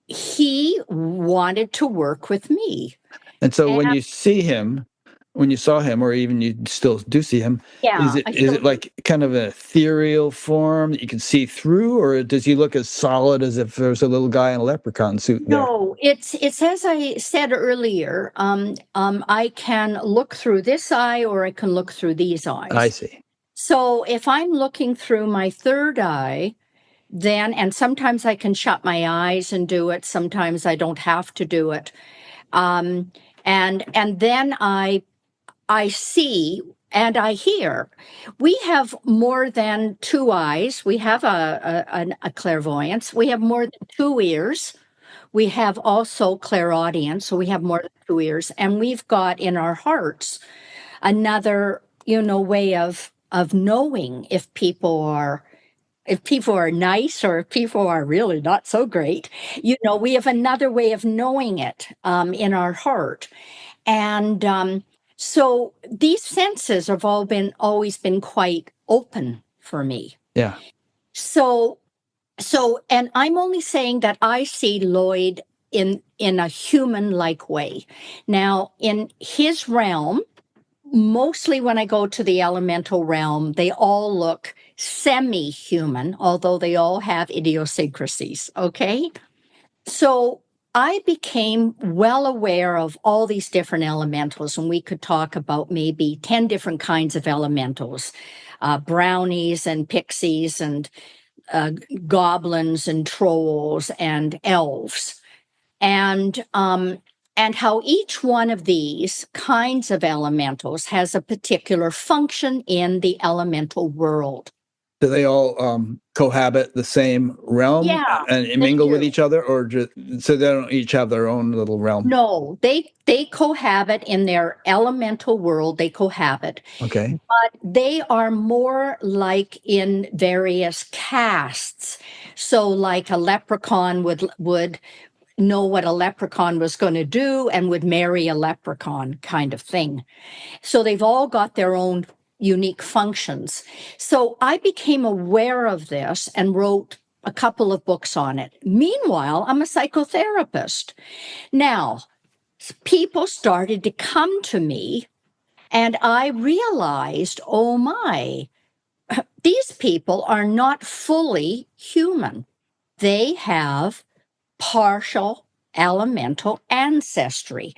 he wanted to work with me. And so when And you see him, when you saw him, or even you still do see him, yeah, is it like kind of an ethereal form that you can see through, or does he look as solid as if there was a little guy in a leprechaun suit there? no, it's as I said earlier. I can look through this eye, or I can look through these I eyes. see. So if I'm looking through my third eye, then, and sometimes I can shut my eyes and do it. Sometimes I don't have to do it. And then I see and I hear. We have more than two eyes. We have a clairvoyance. We have more than two ears. We have also clairaudience, so we have more than two ears, and we've got in our hearts another, way of knowing if people are nice or if people are really not so great. We have another way of knowing it in our heart. And so these senses have always been quite open for me. Yeah. So, and I'm only saying that I see Lloyd in a human-like way. Now, in his realm, mostly when I go to the elemental realm, they all look semi-human, although they all have idiosyncrasies, okay? So I became well aware of all these different elementals, and we could talk about maybe 10 different kinds of elementals, brownies and pixies and goblins and trolls and elves. And how each one of these kinds of elementals has a particular function in the elemental world. Do they all cohabit the same realm Yeah, and they mingle with do. each other, or so they don't each have their own little realm? No, they cohabit in their elemental world. They cohabit, Okay. but they are more like in various castes. So, like a leprechaun would know what a leprechaun was going to do and would marry a leprechaun kind of thing. So they've all got their own unique functions. So I became aware of this and wrote a couple of books on it. Meanwhile, I'm a psychotherapist. Now, people started to come to me, and I realized, oh my, these people are not fully human. They have partial elemental ancestry.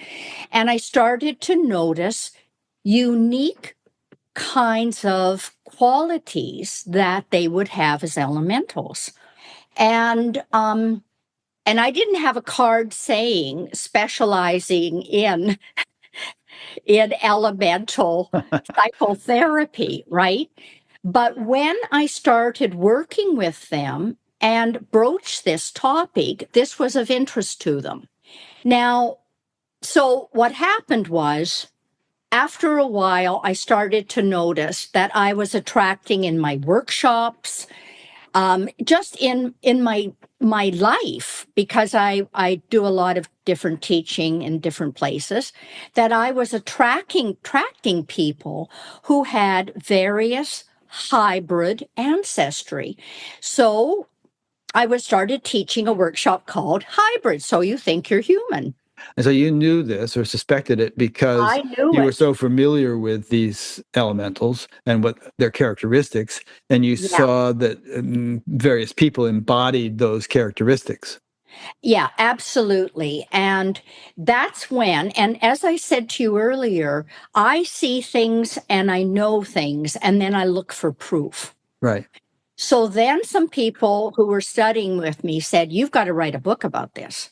And I started to notice unique kinds of qualities that they would have as elementals. And I didn't have a card saying specializing in elemental psychotherapy, right? But when I started working with them and broached this topic, this was of interest to them. Now, so what happened was, after a while, I started to notice that I was attracting in my workshops, just in my life, because I do a lot of different teaching in different places, that I was attracting people who had various hybrid ancestry. So I was started teaching a workshop called Hybrid. So you think you're human. And so you knew this or suspected it because I knew you were it. so familiar with these elementals and what their characteristics, and you Yeah. saw that various people embodied those characteristics. Yeah, absolutely. And that's when, and as I said to you earlier, I see things and I know things, and then I look for proof. Right. So then some people who were studying with me said, "You've got to write a book about this."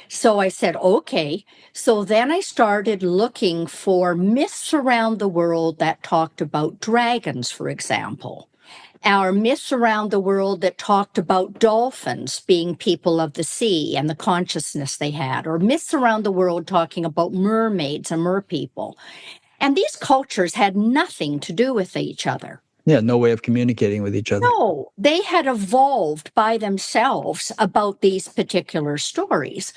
So I said, "Okay." So then I started looking for myths around the world that talked about dragons, for example. Our myths around the world that talked about dolphins being people of the sea and the consciousness they had, or myths around the world talking about mermaids and merpeople. And these cultures had nothing to do with each other. Yeah, no way of communicating with each other. No, they had evolved by themselves about these particular stories.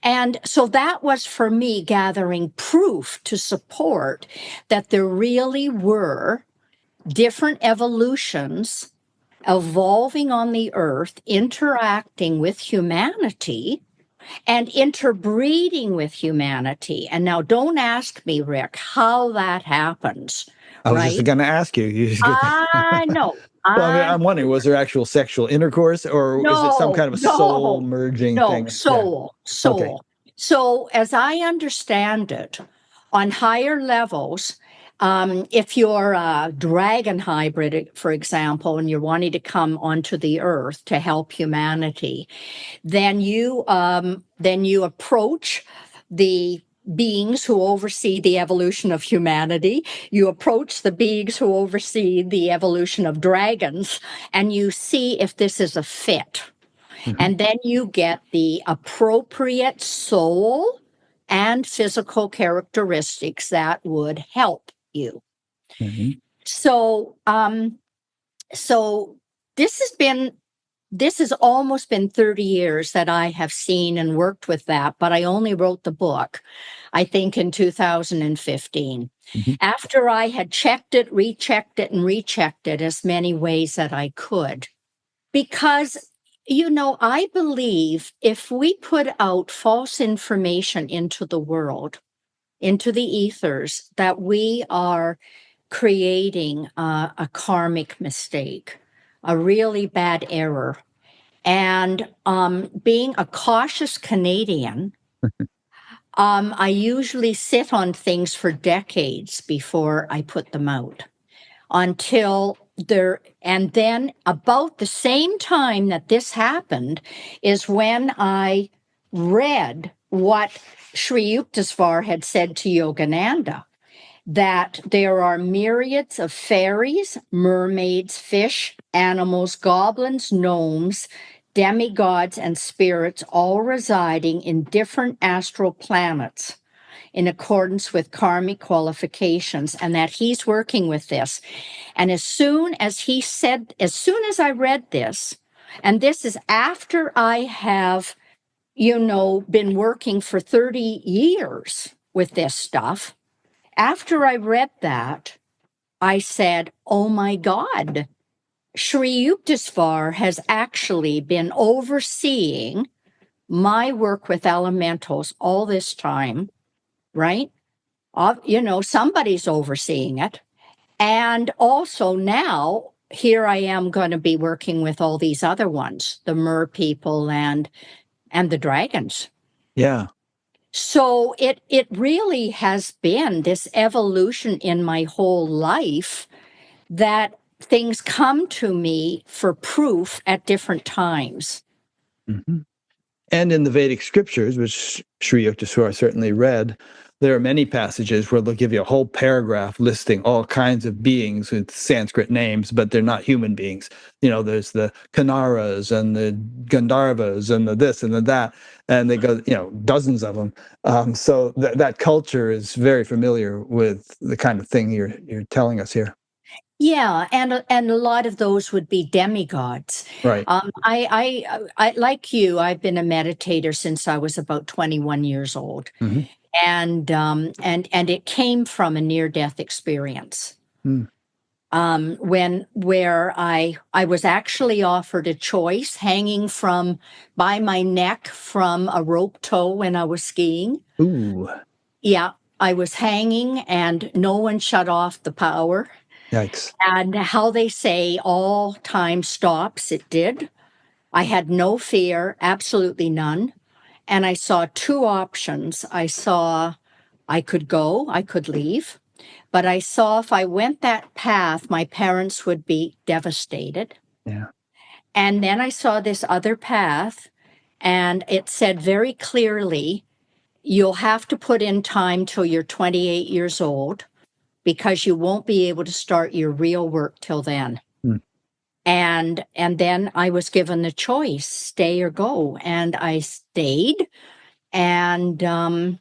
And so that was for me gathering proof to support that there really were different evolutions evolving on the earth, interacting with humanity and interbreeding with humanity. And now don't ask me, Rick, how that happens. I was right? just going to ask you. You just get I know. well, I mean, I'm wondering, was there actual sexual intercourse, or is it some kind of a soul merging thing? Soul. Okay. So as I understand it, on higher levels, if you're a dragon hybrid, for example, and you're wanting to come onto the earth to help humanity, then you approach the beings who oversee the evolution of humanity. You approach the beings who oversee the evolution of dragons, and you see if this is a fit. And then you get the appropriate soul and physical characteristics that would help you. So, so this has almost been 30 years that I have seen and worked with that, but I only wrote the book, I think, in 2015. After I had checked it, rechecked it, and rechecked it as many ways that I could. Because, I believe if we put out false information into the world, into the ethers, that we are creating a karmic mistake, a really bad error. And being a cautious Canadian, I usually sit on things for decades before I put them out until and then about the same time that this happened is when I read what Sri Yukteswar had said to Yogananda, that there are myriads of fairies, mermaids, fish, animals, goblins, gnomes, demigods, and spirits, all residing in different astral planets in accordance with karmic qualifications, and that he's working with this. And as soon as I read this, and this is after I have, been working for 30 years with this stuff, after I read that, I said, oh my God, Sri Yukteswar has actually been overseeing my work with elementals all this time, right? Somebody's overseeing it. And also now, here I am going to be working with all these other ones, the mer people and the dragons. Yeah. So it really has been this evolution in my whole life that things come to me for proof at different times. And in the Vedic scriptures, which Sri Yukteswar certainly read, there are many passages where they'll give you a whole paragraph listing all kinds of beings with Sanskrit names, but they're not human beings. There's the Kanaras and the Gandharvas and the this and the that, and they go, dozens of them. So that culture is very familiar with the kind of thing you're telling us here. Yeah, and a lot of those would be demigods. Right. I like you. I've been a meditator since I was about 21 years old, and it came from a near-death experience. Where I was actually offered a choice hanging by my neck from a rope tow when I was skiing. Ooh. Yeah, I was hanging and no one shut off the power. Yikes. And how they say all time stops, it did. I had no fear, absolutely none. And I saw two options. I saw I could go, I could leave. But I saw if I went that path, my parents would be devastated. Yeah. And then I saw this other path, and it said very clearly, you'll have to put in time till you're 28 years old, because you won't be able to start your real work till then. And then I was given the choice, stay or go. And I stayed. And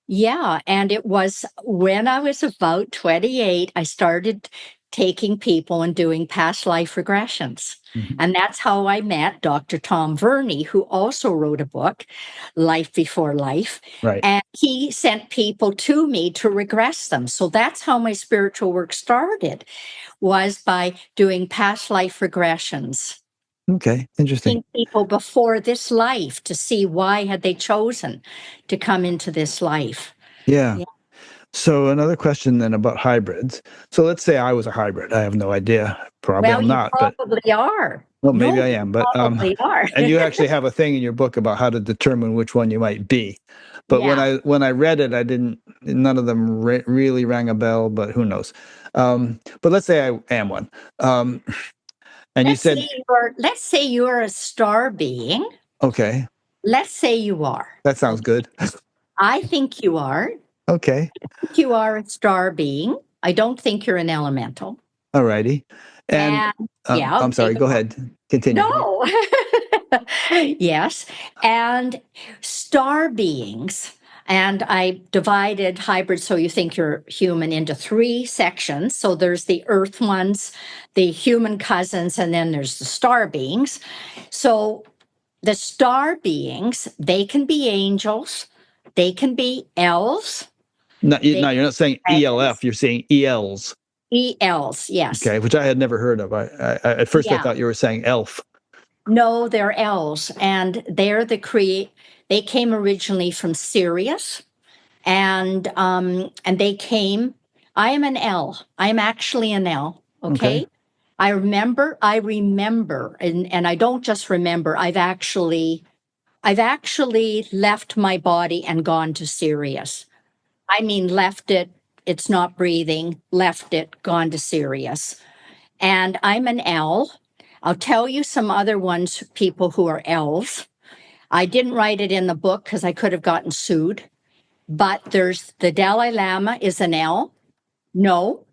yeah, and it was when I was about 28, I started taking people and doing past life regressions. Mhm. And that's how I met Dr. Tom Verney, who also wrote a book, Life Before Life. Right. And he sent people to me to regress them. So that's how my spiritual work started, was by doing past life regressions. Okay. Interesting. People before this life to see why had they chosen to come into this life. Yeah. Yeah. So another question then about hybrids. So let's say I was a hybrid. I have no idea. Probably Well, I'm you not, but probably are. well, No, maybe I you am. But probably are. and you actually have a thing in your book about how to determine which one you might be. But Yeah. when I read it, I didn't. None of them really rang a bell. But who knows? But let's say I am one. And you said, Let's say you're a star being. okay, Let's say you are. that sounds good. I think you are. Okay, I think you are a star being. I don't think you're an elemental. all righty. And And yeah, I'm sorry. take Go it. ahead. Continue. No. Yes. And star beings. And I divided hybrids, so you think you're human, into 3 sections. So there's the earth ones, the human cousins, and then there's the star beings. So the star beings, they can be angels, they can be elves, No, they no, you're not saying ELF. You're saying ELs. ELs, yes. Okay, which I had never heard of. At first I Yeah. thought you were saying elf. No, they're elves, and they're they came originally from Sirius, and they came. I am an L. I am actually an L. Okay. Okay. I remember, and I don't just remember, I've actually left my body and gone to Sirius. I mean, left it, it's not breathing, left it, gone to Sirius. And I'm an L. I'll tell you some other ones, people who are elves. I didn't write it in the book because I could have gotten sued, but there's the Dalai Lama is an L. No,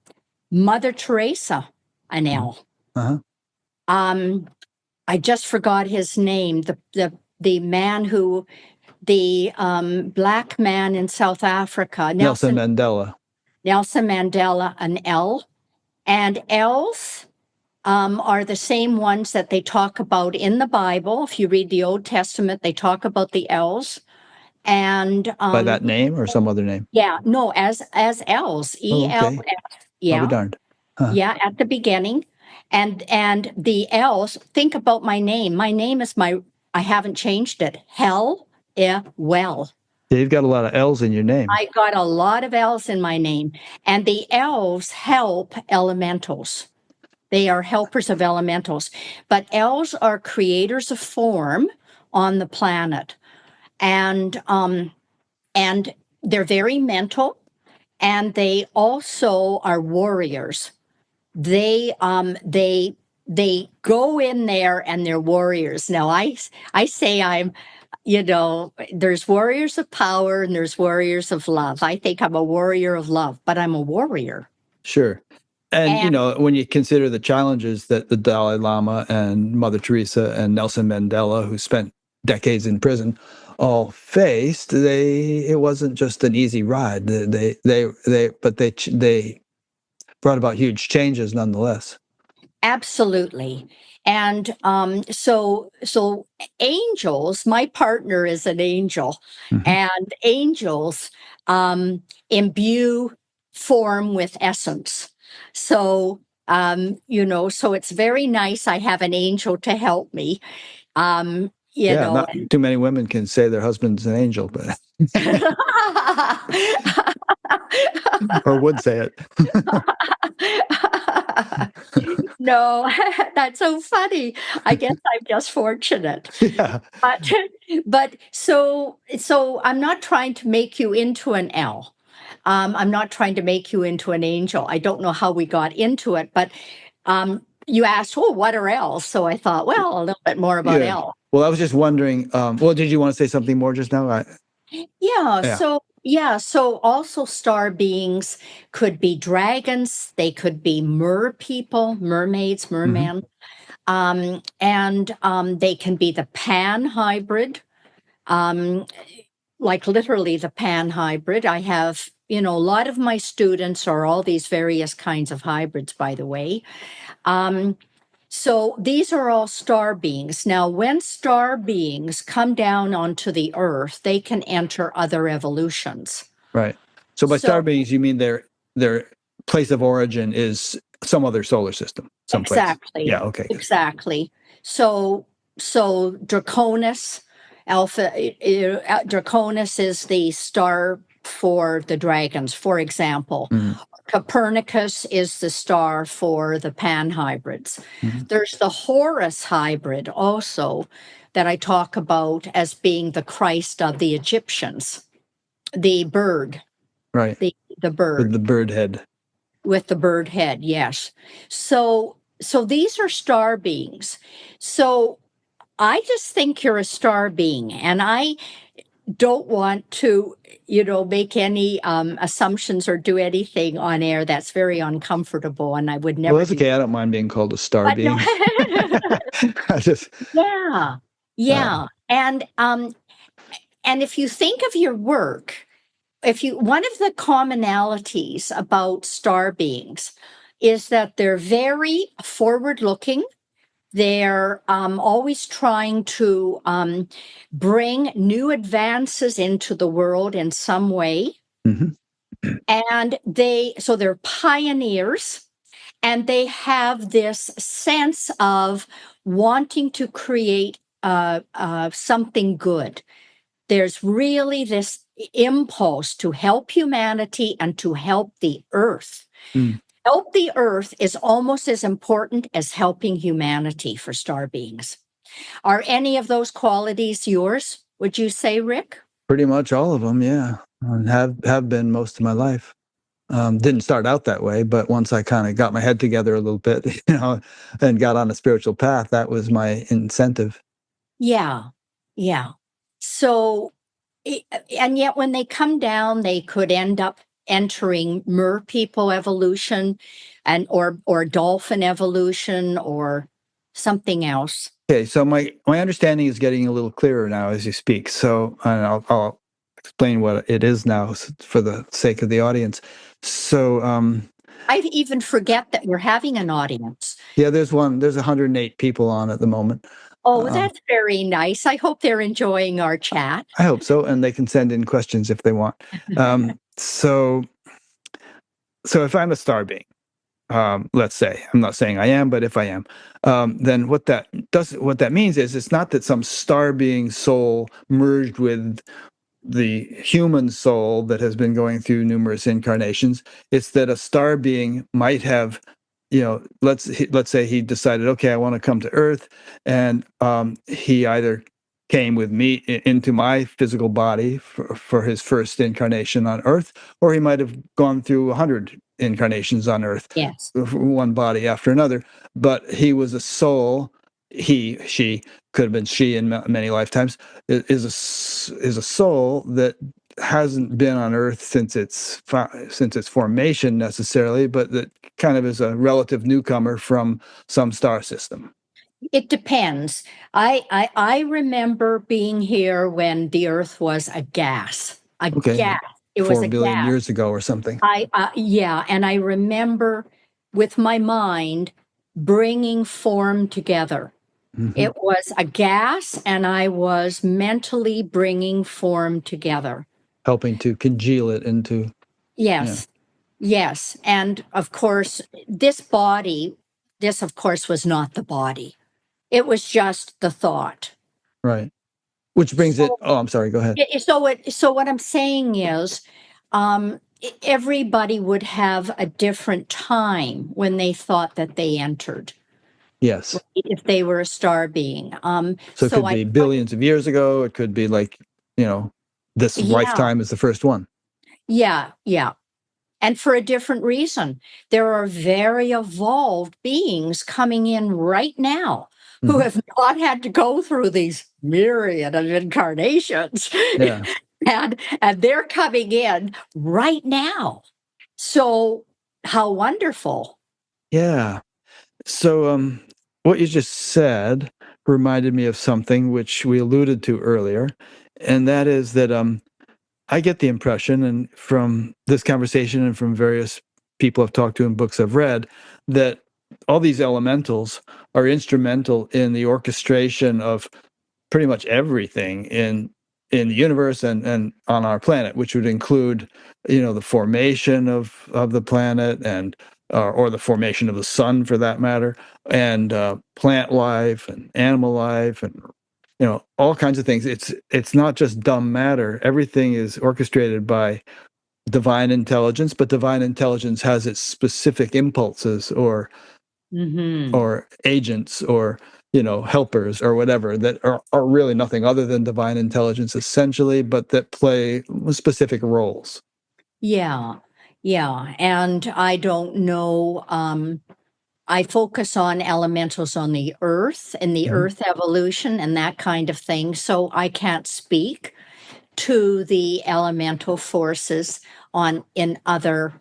Mother Teresa, an L. Uh-huh. I just forgot his name. The man who, the black man in South Africa, Nelson Mandela. Nelson Mandela, an L. And L's are the same ones that they talk about in the Bible. If you read the Old Testament, they talk about the L's. And By that name or some other name? yeah, no, as L's, ELF. Okay. I'll Yeah, be darned. Huh. yeah, at the beginning. And the L's, think about my name. My name is I haven't changed it. Hell, well. Yeah, you've got a lot of L's in your name. I got a lot of L's in my name. And the elves help elementals. They are helpers of elementals. But elves are creators of form on the planet. And they're very mental, and they also are warriors. They go in there and they're warriors. Now I say I'm, there's warriors of power and there's warriors of love. I think I'm a warrior of love, but I'm a warrior. Sure. And, And when you consider the challenges that the Dalai Lama and Mother Teresa and Nelson Mandela, who spent decades in prison, all faced, it wasn't just an easy ride. They brought about huge changes nonetheless. absolutely. And so angels, my partner is an angel, Mhm. and angels imbue form with essence. So so it's very nice. I have an angel to help me. Yeah, not too many women can say their husband's an angel, but or would say it. No, that's so funny. I guess I'm just fortunate. Yeah. But so I'm not trying to make you into an L. I'm not trying to make you into an angel. I don't know how we got into it, but you asked, "Oh, what are L's?" So I thought, well, a little bit more about Yeah. L. Well, I was just wondering. Well, did you want to say something more just now? Yeah. Yeah. So Yeah, so also star beings could be dragons, they could be mer people, mermaids, Hmm. mermen, and they can be the pan hybrid, um, like literally the pan hybrid. I have, a lot of my students are all these various kinds of hybrids, by the way. Um, so these are all star beings. Now, when star beings come down onto the earth, they can enter other evolutions. Right. So by star So beings, you mean their place of origin is some other solar system, someplace. exactly, Yeah. Okay. exactly. So Draconis, Draconis is the star for the dragons, for example. Mhm. Copernicus is the star for the pan hybrids. Mhm. There's the Horus hybrid also that I talk about as being the Christ of the Egyptians, the bird, Right. the With bird the bird head. with the bird head, yes. So these are star beings. So I just think you're a star being, and I don't want to, make any assumptions or do anything on air that's very uncomfortable, and I would Well, never that's do. okay. I don't mind being called a star But no, being. I just, yeah, uh, yeah, and if you think of your work, if you one of the commonalities about star beings is that they're very forward looking. They're always trying to bring new advances into the world in some way. mhm. And they're pioneers, and they have this sense of wanting to create something good. There's really this impulse to help humanity and to help the earth. Mm. Help the earth is almost as important as helping humanity for star beings. Are any of those qualities yours, would you say, Rick? Pretty much all of them, yeah, and have been most of my life. Didn't start out that way, but once I kind of got my head together a little bit, and got on a spiritual path, that was my incentive. Yeah, yeah. So, and yet when they come down, they could end up entering mer people evolution and or dolphin evolution or something else. Okay, so my understanding is getting a little clearer now as you speak. So, and I'll explain what it is now for the sake of the audience. So, I even forget that we're having an audience. yeah, there's 108 people on at the moment. Oh, Um, that's very nice. I hope they're enjoying our chat. I hope so, and they can send in questions if they want. So, if I'm a star being, let's say, I'm not saying I am, but if I am, then what that means is it's not that some star being soul merged with the human soul that has been going through numerous incarnations. It's that a star being might have, let's say he decided, okay, I want to come to Earth, and he either came with me into my physical body for his first incarnation on Earth, or he might have gone through 100 incarnations on Earth, Yes. one body after another. But he was a soul. She could have been she in many lifetimes. Is a soul that hasn't been on Earth since its formation necessarily, but that kind of is a relative newcomer from some star system. It depends. I remember being here when the Earth was a gas. A Okay, gas. like It was 4 billion gas. years ago or something. Yeah, and I remember with my mind bringing form together. Hmm. It was a gas, and I was mentally bringing form together. Helping to congeal it into, yeah, Yes, yes. And of course, this of course was not the body. It was just the thought. right. Which brings it. So, Oh, I'm sorry. Go ahead. so what I'm saying is, everybody would have a different time when they thought that they entered, Yes. if they were a star being. So it So could I be put, billions of years ago. It could be like, this yeah, lifetime is the first one. yeah, yeah. And for a different reason. There are very evolved beings coming in right now who Hmm. have not had to go through these myriad of incarnations. Yeah. and they're coming in right now. So how wonderful. Yeah. So, what you just said reminded me of something which we alluded to earlier, and that is that I get the impression, and from this conversation and from various people I've talked to and books I've read, that all these elementals are instrumental in the orchestration of pretty much everything in the universe and on our planet, which would include, the formation of the planet and or the formation of the sun for that matter, and plant life and animal life and all kinds of things. It's not just dumb matter. Everything is orchestrated by divine intelligence, but divine intelligence has its specific impulses Hmm. or agents or helpers or whatever that are really nothing other than divine intelligence essentially, but that play specific roles. Yeah. Yeah. And I don't know. I focus on elementals on the earth and the Mhm. earth evolution and that kind of thing. So I can't speak to the elemental forces on in other Right.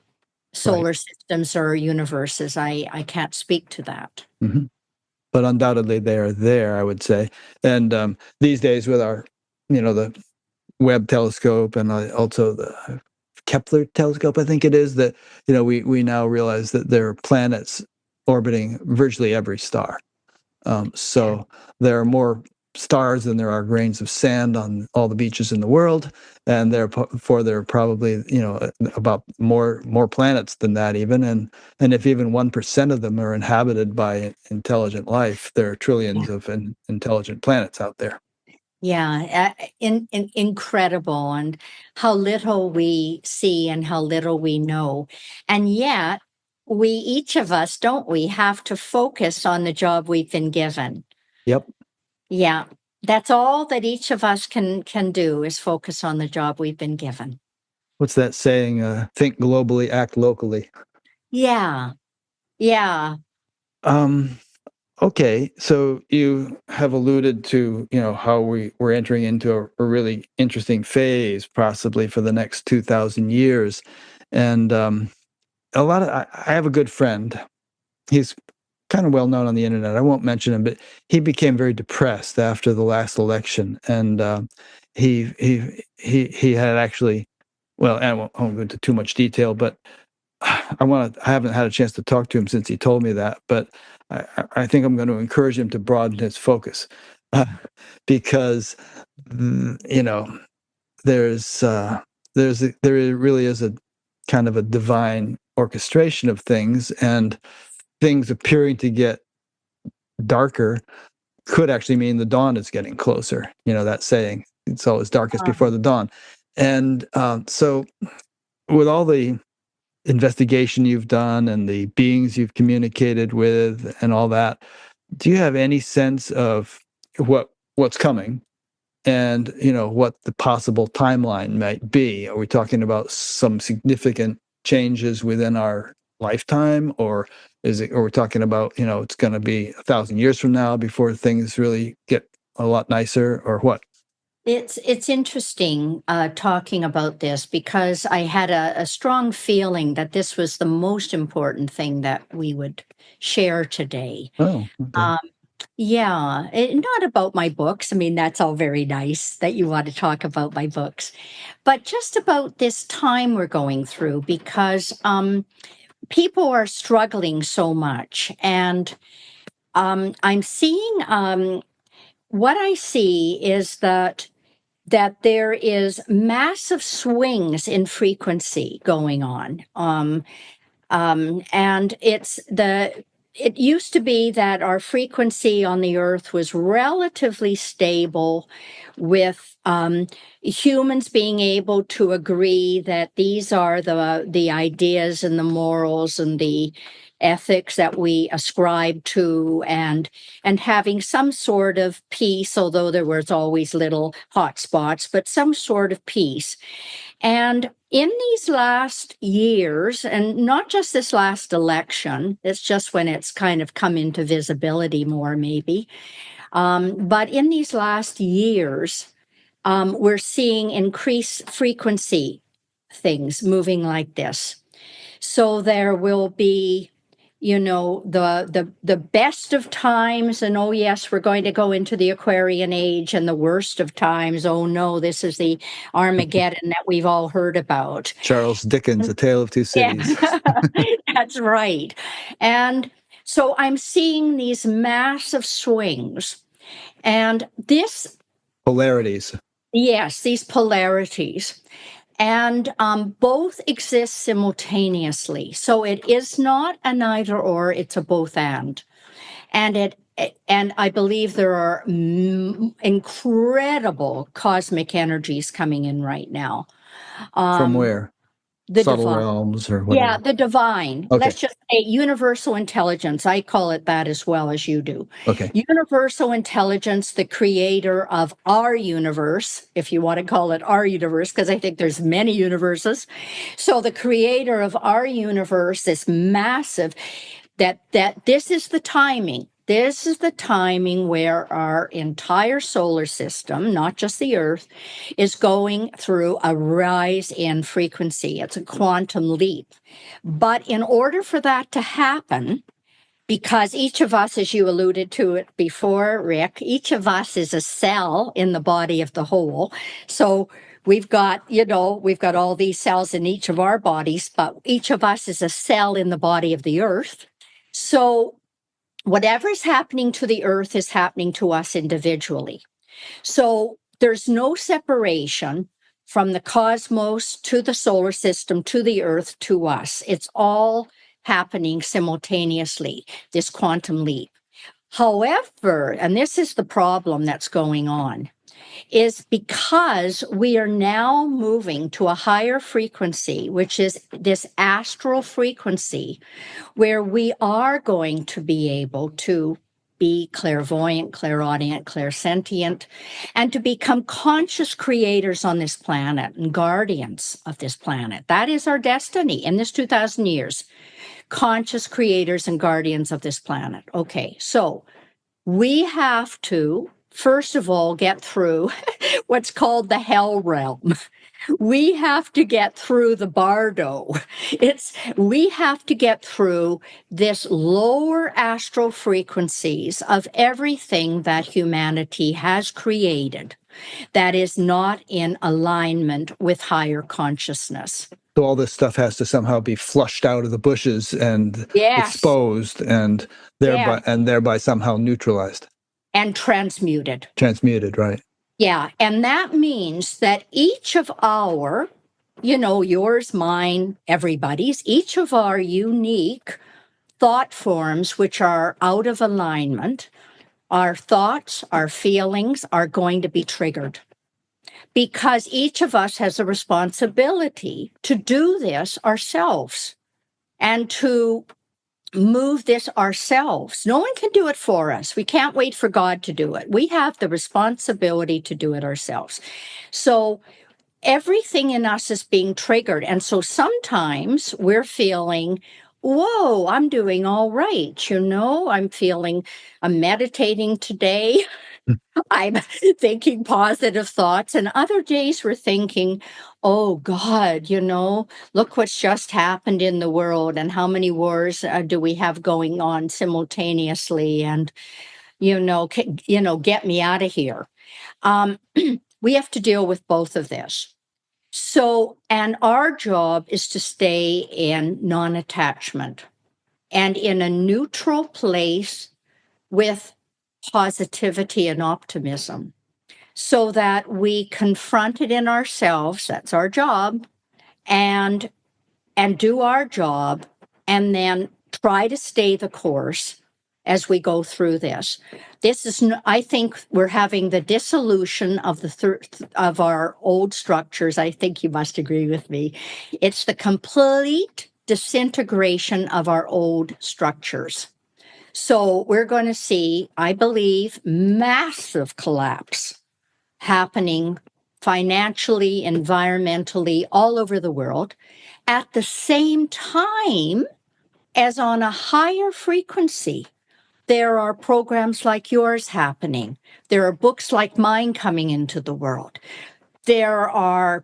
solar systems or universes. I can't speak to that. Hmm. But undoubtedly they are there, I would say. And these days with our the Webb telescope and also the Kepler telescope, I think it is, that we now realize that there are planets orbiting virtually every star. So there are more stars than there are grains of sand on all the beaches in the world, and therefore there are probably about more planets than that even, and if even 1% of them are inhabited by intelligent life, there are Yeah. trillions of intelligent planets out there. Yeah, incredible, and how little we see and how little we know. And yet, we each of us, don't we, have to focus on the job we've been given. Yep. Yeah, that's all that each of us can do is focus on the job we've been given. What's that saying? Think globally, act locally. Yeah, yeah. Um, Okay, so you have alluded to, how we're entering into a really interesting phase, possibly for the next 2,000 years, and I have a good friend. He's kind of well known on the internet. I won't mention him, but he became very depressed after the last election, and he had actually, well, I won't go into too much detail, but I haven't had a chance to talk to him since he told me that, but I think I'm going to encourage him to broaden his focus, uh, because you know there really is a kind of a divine orchestration of things, and things appearing to get darker could actually mean the dawn is getting closer. That saying, it's always darkest before the dawn. And so with all the investigation you've done and the beings you've communicated with and all that, do you have any sense of what's coming and what the possible timeline might be? Are we talking about some significant changes within our lifetime, or are we talking about it's going to be 1,000 years from now before things really get a lot nicer, or what? It's interesting talking about this because I had a strong feeling that this was the most important thing that we would share today. Oh, okay. Um, yeah, not about my books. I mean, that's all very nice that you want to talk about my books, but just about this time we're going through because people are struggling so much, and I'm seeing what I see is that there is massive swings in frequency going on. And it used to be that our frequency on the earth was relatively stable, with humans being able to agree that these are the ideas and the morals and the ethics that we ascribe to, and having some sort of peace, although there was always little hot spots, but some sort of peace. And in these last years, and not just this last election, it's just when it's kind of come into visibility more, maybe. But in these last years, we're seeing increased frequency things moving like this. So there will be, the best of times, and oh yes, we're going to go into the Aquarian age, and the worst of times, oh no, this is the Armageddon that we've all heard about. Charles Dickens, A Tale of Two Cities. Yeah, that's right. And so I'm seeing these massive swings, and this, Polarities. yes, these polarities. And both exist simultaneously. So it is not an either or, it's a both and. And I believe there are incredible cosmic energies coming in right now. From where? The Subtle divine. realms or whatever? Yeah, the divine. Okay. Let's just say universal intelligence. I call it that as well as you do. Okay. Universal intelligence, the creator of our universe, if you want to call it our universe, because I think there's many universes. So the creator of our universe, this massive, that this is the timing. This is the timing where our entire solar system, not just the Earth, is going through a rise in frequency. It's a quantum leap. But in order for that to happen, because each of us, as you alluded to it before, Rick, each of us is a cell in the body of the whole. So we've got all these cells in each of our bodies, but each of us is a cell in the body of the Earth. So whatever is happening to the Earth is happening to us individually. So there's no separation from the cosmos to the solar system to the Earth to us. It's all happening simultaneously, this quantum leap. However, and this is the problem that's going on, is because we are now moving to a higher frequency, which is this astral frequency, where we are going to be able to be clairvoyant, clairaudient, clairsentient, and to become conscious creators on this planet and guardians of this planet. That is our destiny in this 2,000 years. Conscious creators and guardians of this planet. Okay, so we have to, first of all, get through what's called the hell realm. We have to get through the bardo. We have to get through this lower astral frequencies of everything that humanity has created that is not in alignment with higher consciousness. So all this stuff has to somehow be flushed out of the bushes and exposed and thereby somehow neutralized. And transmuted. Transmuted, right. Yeah, and that means that each of our, yours, mine, everybody's, each of our unique thought forms, which are out of alignment, our thoughts, our feelings are going to be triggered. Because each of us has a responsibility to do this ourselves and to move this ourselves. No one can do it for us. We can't wait for God to do it. We have the responsibility to do it ourselves. So everything in us is being triggered. And so sometimes we're feeling, whoa, I'm doing all right. I'm meditating today. I'm thinking positive thoughts. And other days we're thinking, oh God, look what's just happened in the world and how many wars do we have going on simultaneously? And, get me out of here. We have to deal with both of this. So, and our job is to stay in non-attachment and in a neutral place with positivity and optimism so that we confront it in ourselves. That's our job, and do our job, and then try to stay the course as we go through this. I think we're having the dissolution of of our old structures. I think you must agree with me. It's the complete disintegration of our old structures. So we're going to see, I believe, massive collapse happening financially, environmentally, all over the world, at the same time as on a higher frequency, There are programs like yours happening. There are books like mine coming into the world. There are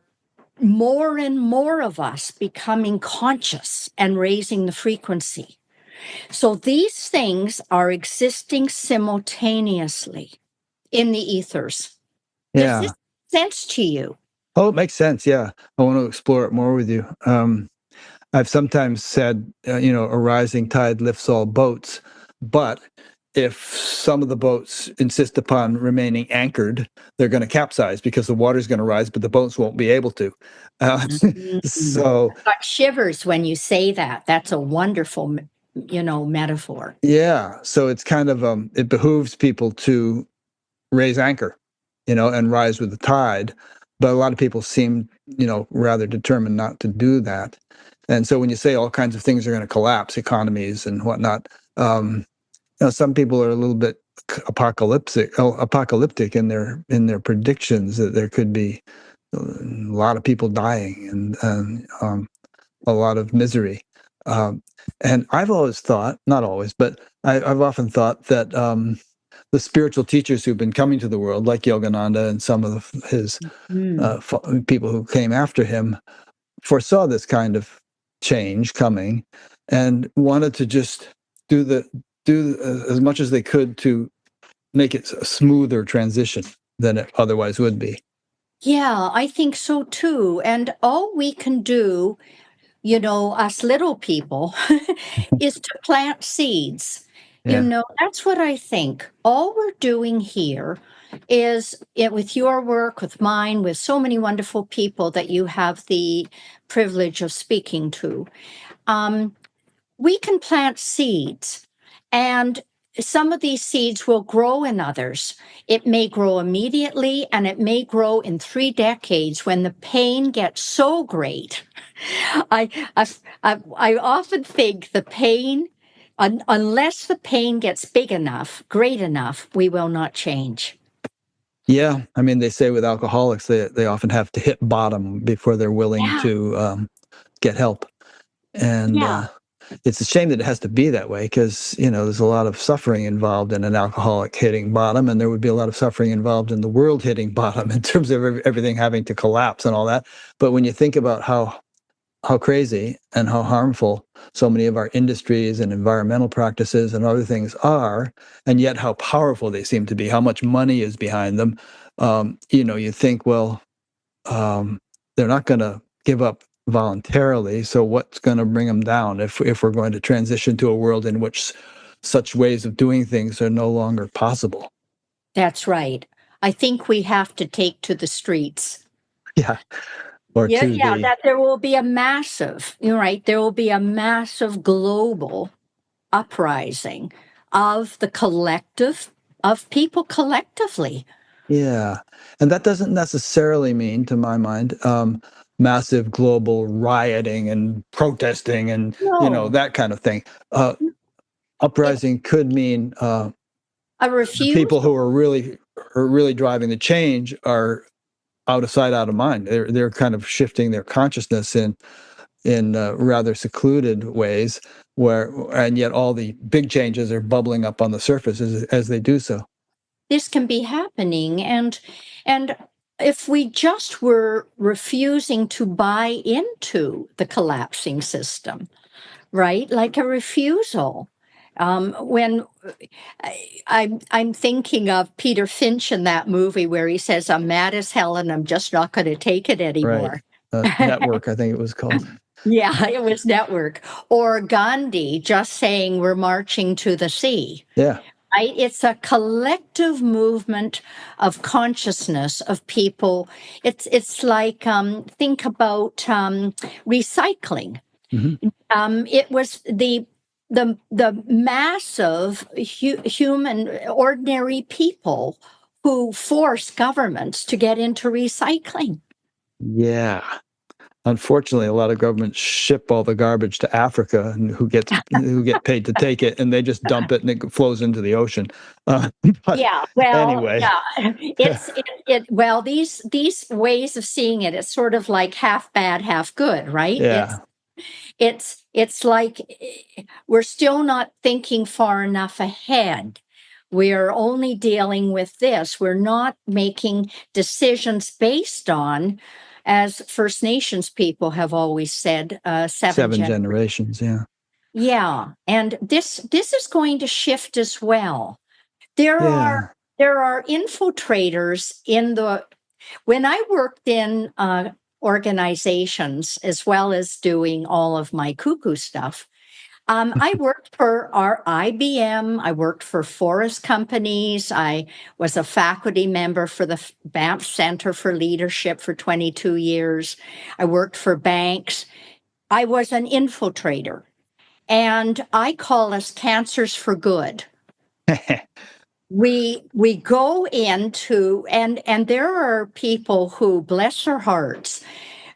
more and more of us becoming conscious and raising the frequency. So these things are existing simultaneously in the ethers. Does this Yeah. make sense to you? Oh, it makes sense. Yeah. I want to explore it more with you. I've sometimes said, a rising tide lifts all boats, but if some of the boats insist upon remaining anchored, they're going to capsize because the water's going to rise, but the boats won't be able to. Uh, Mhm. so, Got shivers when you say that. That's a wonderful, metaphor. yeah, so it's kind of it behooves people to raise anchor, and rise with the tide. But a lot of people seem, rather determined not to do that. And so when you say all kinds of things are going to collapse, economies and whatnot, some people are a little bit apocalyptic in their predictions that there could be a lot of people dying and a lot of misery. And I've always thought, not always, but I've often thought that the spiritual teachers who've been coming to the world, like Yogananda and some of his Mm. people who came after him, foresaw this kind of change coming and wanted to just do as much as they could to make it a smoother transition than it otherwise would be. Yeah, I think so too. And all we can do, us little people, is to plant seeds. Yeah. That's what I think. All we're doing here is with your work, with mine, with so many wonderful people that you have the privilege of speaking to. We can plant seeds, and some of these seeds will grow in others. It may grow immediately, and it may grow in 3 decades when the pain gets so great. I, I, I often think the pain, unless the pain gets big enough, great enough, we will not change. Yeah, I mean, they say with alcoholics, they often have to hit bottom before they're willing Yeah, to get help. And yeah. it's a shame that it has to be that way because, there's a lot of suffering involved in an alcoholic hitting bottom, and there would be a lot of suffering involved in the world hitting bottom in terms of everything having to collapse and all that. But when you think about how crazy and how harmful so many of our industries and environmental practices and other things are, and yet how powerful they seem to be, how much money is behind them, you think, well, they're not going to give up voluntarily. So what's going to bring them down if we're going to transition to a world in which such ways of doing things are no longer possible? That's right. I think we have to take to the streets. Yeah, or Yeah, to yeah, the that there will be a massive, you're right, there will be a massive global uprising of the collective, of people collectively. yeah, and that doesn't necessarily mean, to my mind, massive global rioting and protesting and No, that kind of thing. Uh, it's Uprising could mean a the people who refusal. are really driving the change are out of sight, out of mind. They're kind of shifting their consciousness in rather secluded ways, and yet all the big changes are bubbling up on the surface as they do so. This can be happening, and if we just were refusing to buy into the collapsing system, right? Like a refusal. When I'm thinking of Peter Finch in that movie where he says, "I'm mad as hell and I'm just not going to take it Right. anymore." Network, I think it was called. Yeah, it was Network. Or Gandhi just saying, "We're marching to the sea." Yeah. Right? It's a collective movement of consciousness of people. It's like think about recycling. Hmm. It was the massive human ordinary people who forced governments to get into recycling. Yeah. Unfortunately, a lot of governments ship all the garbage to Africa, and who get paid to take it, and they just dump it, and it flows into the ocean. Uh, but Yeah, well, anyway, yeah, well, these ways of seeing it, it's sort of like half bad, half good, right? yeah, It's It's like we're still not thinking far enough ahead. We're only dealing with this. We're not making decisions based on, as First Nations people have always said, seven Seven generations. generations. Yeah. Yeah, and this is going to shift as well. There are Yeah. there are infiltrators in the when I worked in organizations as well as doing all of my cuckoo stuff. I worked for our IBM. I worked for forest companies. I was a faculty member for the Banff Center for Leadership for 22 years. I worked for banks. I was an infiltrator. And I call us cancers for good. We go into and there are people who, bless their hearts,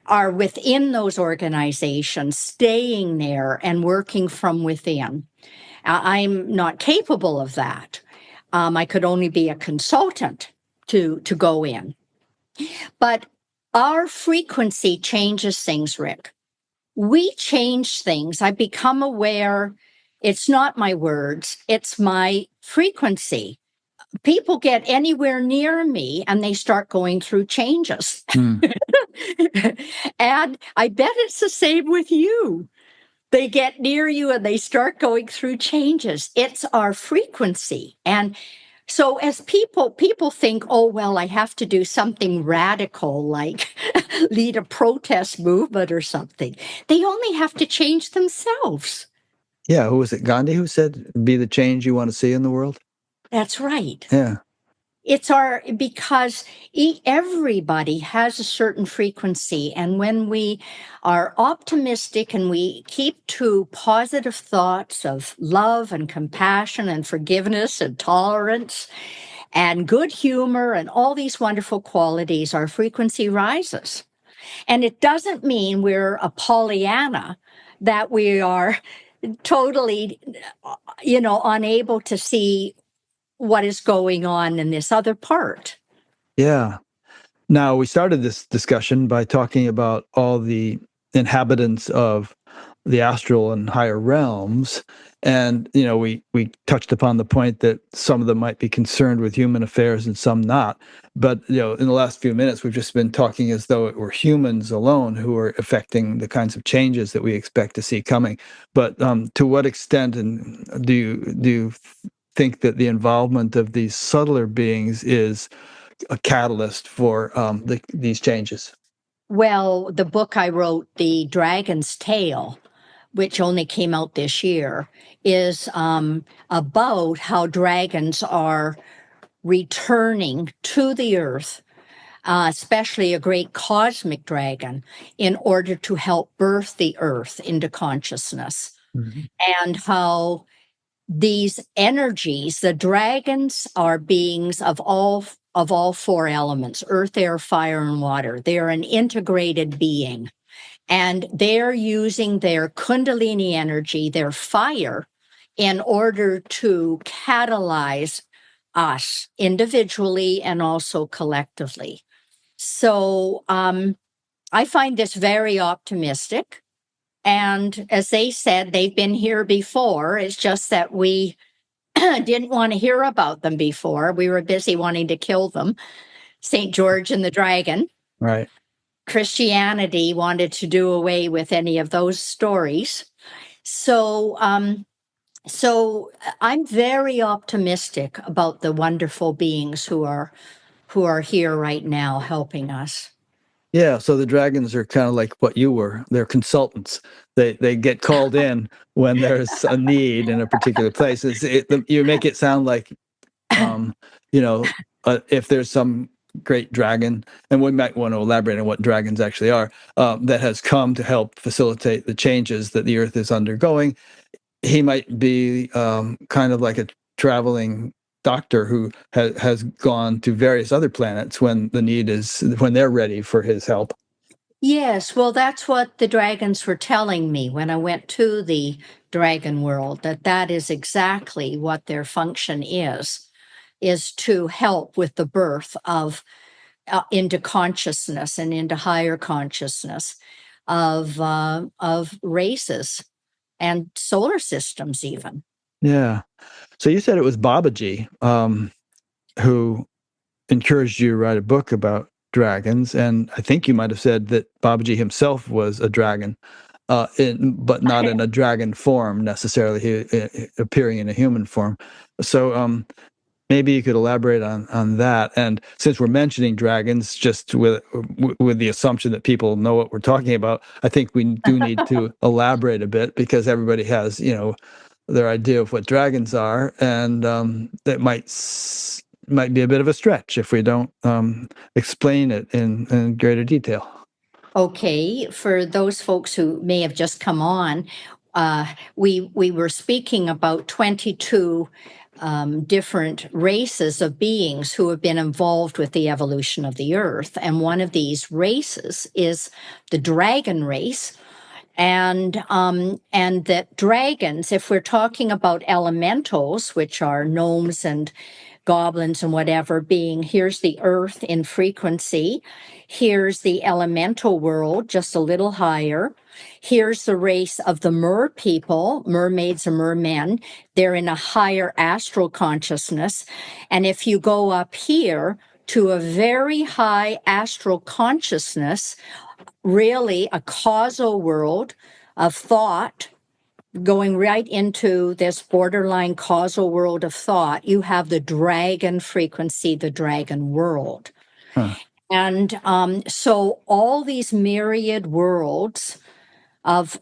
are within those organizations, staying there and working from within. I'm not capable of that. I could only be a consultant to go in. But our frequency changes things, Rick. We change things. I become aware. It's not my words, it's my frequency. People get anywhere near me and they start going through changes. Mm. And I bet it's the same with you. They get near you and they start going through changes. It's our frequency. And so as people think, oh, well, I have to do something radical like lead a protest movement or something. They only have to change themselves. Yeah. Who was it? Gandhi who said, be the change you want to see in the world? That's right. Yeah. It's because everybody has a certain frequency. And when we are optimistic and we keep to positive thoughts of love and compassion and forgiveness and tolerance and good humor and all these wonderful qualities, our frequency rises. And it doesn't mean we're a Pollyanna, that we are totally, unable to see what is going on in this other part. Yeah. Now, we started this discussion by talking about all the inhabitants of the astral and higher realms. And, we touched upon the point that some of them might be concerned with human affairs and some not. But, in the last few minutes, we've just been talking as though it were humans alone who are affecting the kinds of changes that we expect to see coming. But to what extent do you think that the involvement of these subtler beings is a catalyst for these changes? Well, the book I wrote, The Dragon's Tale, which only came out this year, is about how dragons are returning to the earth, especially a great cosmic dragon, in order to help birth the earth into consciousness. Mm-hmm. And how these energies, the dragons are beings of all four elements: earth, air, fire, and water. They're an integrated being, and they're using their kundalini energy, their fire, in order to catalyze us individually and also collectively. So I find this very optimistic. And as they said, they've been here before. It's just that we didn't want to hear about them before. We were busy wanting to kill them. St. George and the Dragon. Right. Christianity wanted to do away with any of those stories. So I'm very optimistic about the wonderful beings who are here right now helping us. Yeah, so the dragons are kind of like what you were. They're consultants. They get called in when there's a need in a particular place. You make it sound like, if there's some great dragon, and we might want to elaborate on what dragons actually are, that has come to help facilitate the changes that the Earth is undergoing. He might be kind of like a traveling doctor who has gone to various other planets when they're ready for his help. Yes, well, that's what the dragons were telling me when I went to the dragon world, that is exactly what their function is to help with the birth of into consciousness and into higher consciousness of races. and solar systems even. Yeah. So you said it was Babaji who encouraged you to write a book about dragons, and I think you might have said that Babaji himself was a dragon, but not in a dragon form necessarily, appearing in a human form. So maybe you could elaborate on that. And since we're mentioning dragons, just with the assumption that people know what we're talking about, I think we do need to elaborate a bit, because everybody has, their idea of what dragons are, and that might be a bit of a stretch if we don't explain it in greater detail. Okay, for those folks who may have just come on, we were speaking about 22 different races of beings who have been involved with the evolution of the earth. And one of these races is the dragon race. And that dragons, if we're talking about elementals, which are gnomes and goblins and whatever, being here's the earth in frequency, here's the elemental world just a little higher, here's the race of the mer people, mermaids and mermen, they're in a higher astral consciousness. And if you go up here to a very high astral consciousness, really a causal world of thought, going right into this borderline causal world of thought, you have the dragon frequency, the dragon world. Huh. And so all these myriad worlds of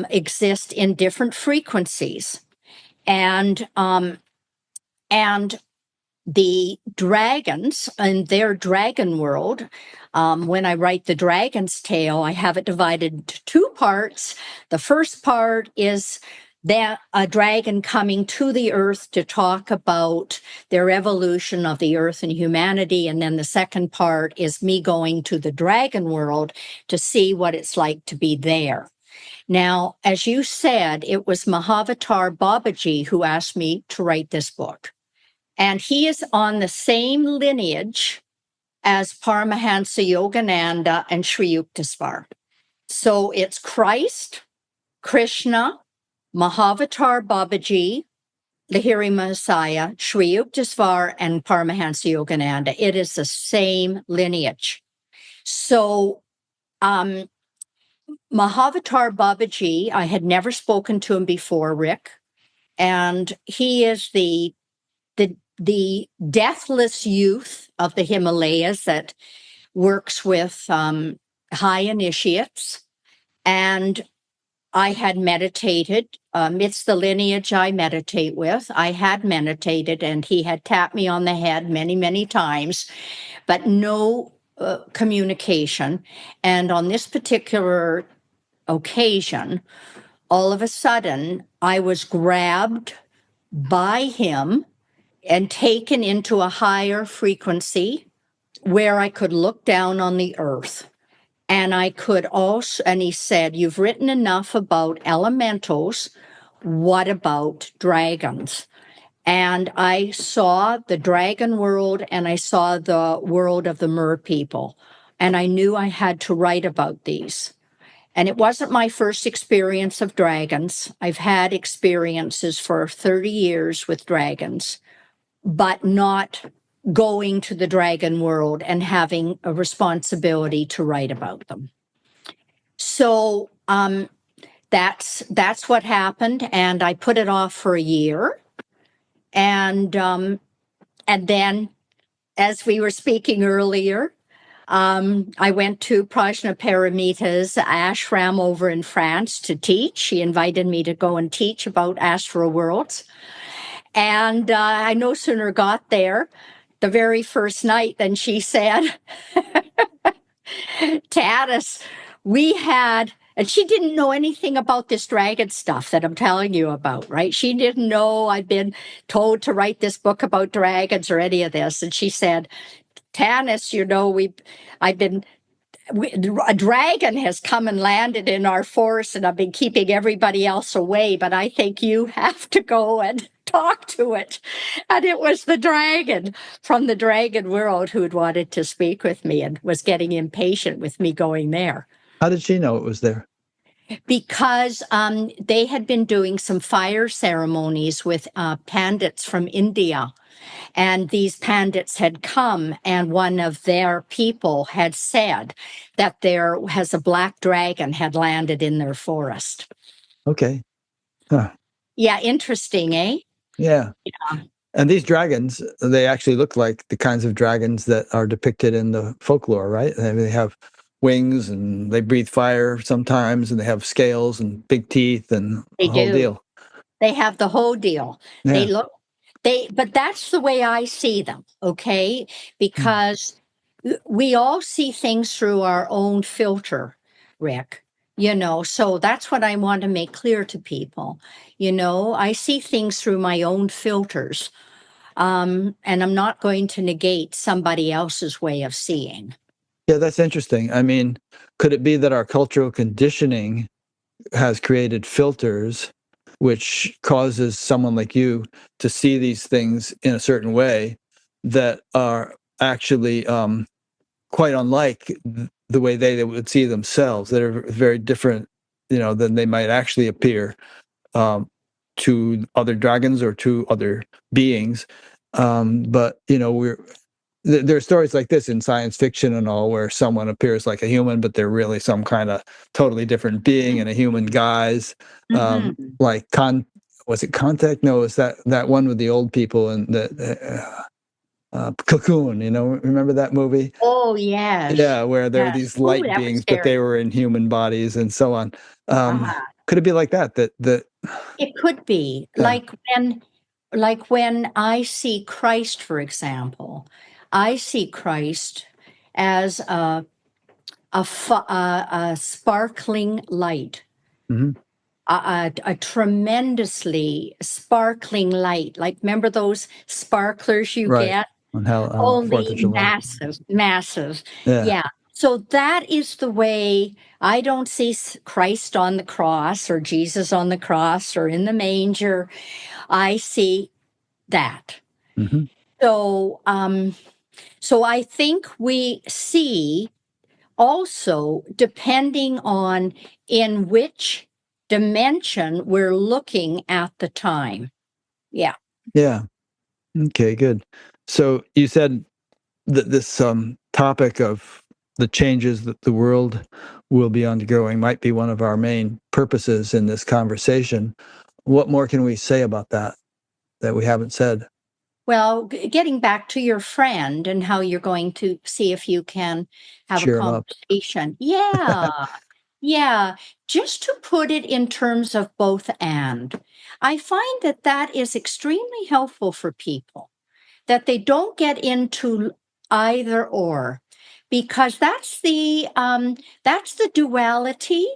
exist in different frequencies. And the dragons in their dragon world, when I write the dragon's tale, I have it divided into two parts. The first part is that a dragon coming to the earth to talk about their evolution of the earth and humanity. And then the second part is me going to the dragon world to see what it's like to be there. Now, as you said, it was Mahavatar Babaji who asked me to write this book. And he is on the same lineage as Paramahansa Yogananda and Sri Yukteswar. So it's Christ, Krishna, Mahavatar Babaji, Lahiri Messiah, Sri Yukteswar, and Paramahansa Yogananda. It is the same lineage. So Mahavatar Babaji, I had never spoken to him before, Rick, and he is the deathless youth of the Himalayas that works with high initiates. And I had meditated. It's the lineage I meditate with. I had meditated, and he had tapped me on the head many, many times, but no communication. And on this particular occasion, all of a sudden, I was grabbed by him and taken into a higher frequency where I could look down on the earth. And I could also, and he said, you've written enough about elementals. What about dragons? And I saw the dragon world and I saw the world of the mer people. And I knew I had to write about these. And it wasn't my first experience of dragons. I've had experiences for 30 years with dragons, but not going to the dragon world and having a responsibility to write about them. So that's what happened, and I put it off for a year, and then, as we were speaking earlier, I went to Prajnaparamita's ashram over in France to teach. She invited me to go and teach about astral worlds. And I no sooner got there the very first night than she said, Tanis, we had, and she didn't know anything about this dragon stuff that I'm telling you about, right? She didn't know I'd been told to write this book about dragons or any of this. And she said, Tanis, a dragon has come and landed in our forest, and I've been keeping everybody else away, but I think you have to go and talk to it. And it was the dragon from the dragon world who had wanted to speak with me and was getting impatient with me going there. How did she know it was there? because they had been doing some fire ceremonies with pandits from India. And these pandits had come, and one of their people had said that there has a black dragon had landed in their forest. Okay. Huh. Yeah, interesting, eh? Yeah. Yeah. And these dragons, they actually look like the kinds of dragons that are depicted in the folklore, right? I mean, they have wings and they breathe fire sometimes, and they have scales and big teeth and They the whole do. deal. They have the whole deal. They Yeah. look, but that's the way I see them, okay? Because we all see things through our own filter, Rick. So that's what I want to make clear to people. I see things through my own filters, and I'm not going to negate somebody else's way of seeing. Yeah, that's interesting. I mean, could it be that our cultural conditioning has created filters which causes someone like you to see these things in a certain way that are actually quite unlike the way they would see themselves, that are very different, than they might actually appear um, to other dragons or to other beings. But there are stories like this in science fiction and all, where someone appears like a human, but they're really some kind of totally different being in a human guise. Mm-hmm. Like was it Contact? No, it's that one with the old people and the Cocoon. Remember that movie? Oh, yes. Yeah, where there were Yes. these Oh, light that was beings, but scary. they were in human bodies and so on. Um, Uh-huh. could it be like that? That It could be yeah. like when I see Christ, for example, I see Christ as a sparkling light, Hmm. a tremendously sparkling light. Like, remember those sparklers you Right. get? On how Fourth Only of July. massive, massive. Yeah. Yeah. So that is the way. I don't see Christ on the cross or Jesus on the cross or in the manger. I see that. Hmm. So I think we see also, depending on in which dimension we're looking at the time. Yeah. Yeah. Okay, good. So you said that this topic of the changes that the world will be undergoing might be one of our main purposes in this conversation. What more can we say about that we haven't said? Well, getting back to your friend and how you're going to see if you can have a Cheer them up. conversation. Yeah. Yeah. Just to put it in terms of both and, I find that that is extremely helpful for people, that they don't get into either or, because that's the duality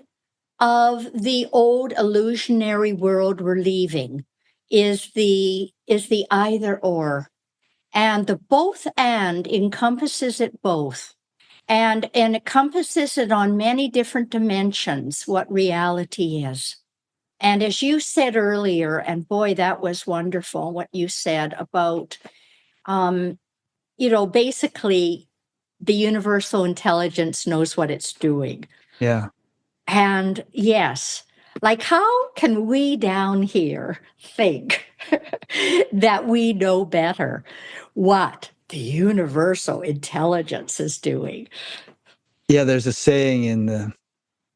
of the old illusionary world we're leaving, is the either or, and the both and encompasses it both, and encompasses it on many different dimensions, what reality is. And as you said earlier, and boy, that was wonderful what you said about um basically the universal intelligence knows what it's doing. Yeah. And yes, like, how can we down here think that we know better what the universal intelligence is doing? Yeah, there's a saying in the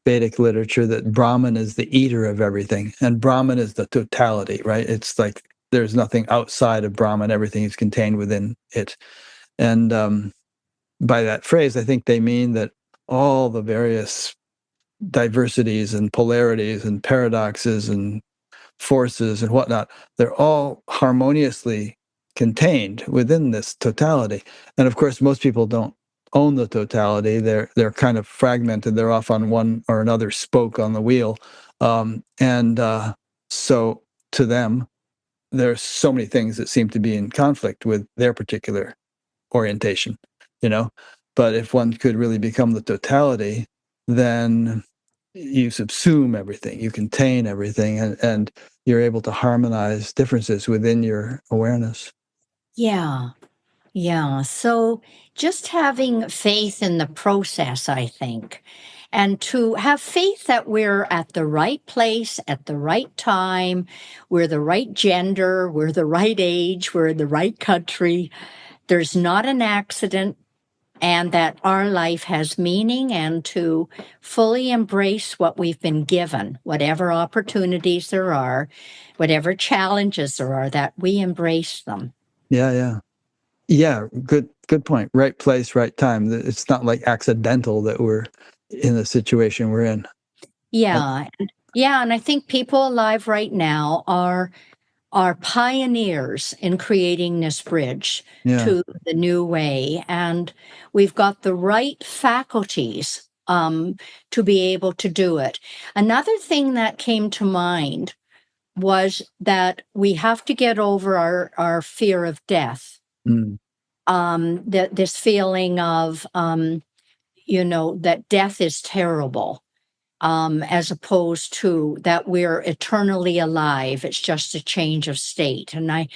Vedic literature that Brahman is the eater of everything, and Brahman is the totality, right? It's like there's nothing outside of Brahman, everything is contained within it. And by that phrase, I think they mean that all the various diversities and polarities and paradoxes and forces and whatnot, they're all harmoniously contained within this totality. And of course, most people don't own the totality. They're kind of fragmented. They're off on one or another spoke on the wheel. And so to them, there's so many things that seem to be in conflict with their particular orientation, you know. But if one could really become the totality, then you subsume everything, you contain everything, and you're able to harmonize differences within your awareness. Yeah. Yeah. So just having faith in the process, I think, and to have faith that we're at the right place at the right time, we're the right gender, we're the right age, we're in the right country. There's not an accident, and that our life has meaning, and to fully embrace what we've been given, whatever opportunities there are, whatever challenges there are, that we embrace them. Yeah. Good point. Right place, right time. It's not like accidental that we're in the situation we're in. And I think people alive right now are pioneers in creating this bridge to the new way, and we've got the right faculties to be able to do it. Another thing that came to mind was that we have to get over our fear of death. Mm. This feeling of that death is terrible, as opposed to that we're eternally alive. It's just a change of state. And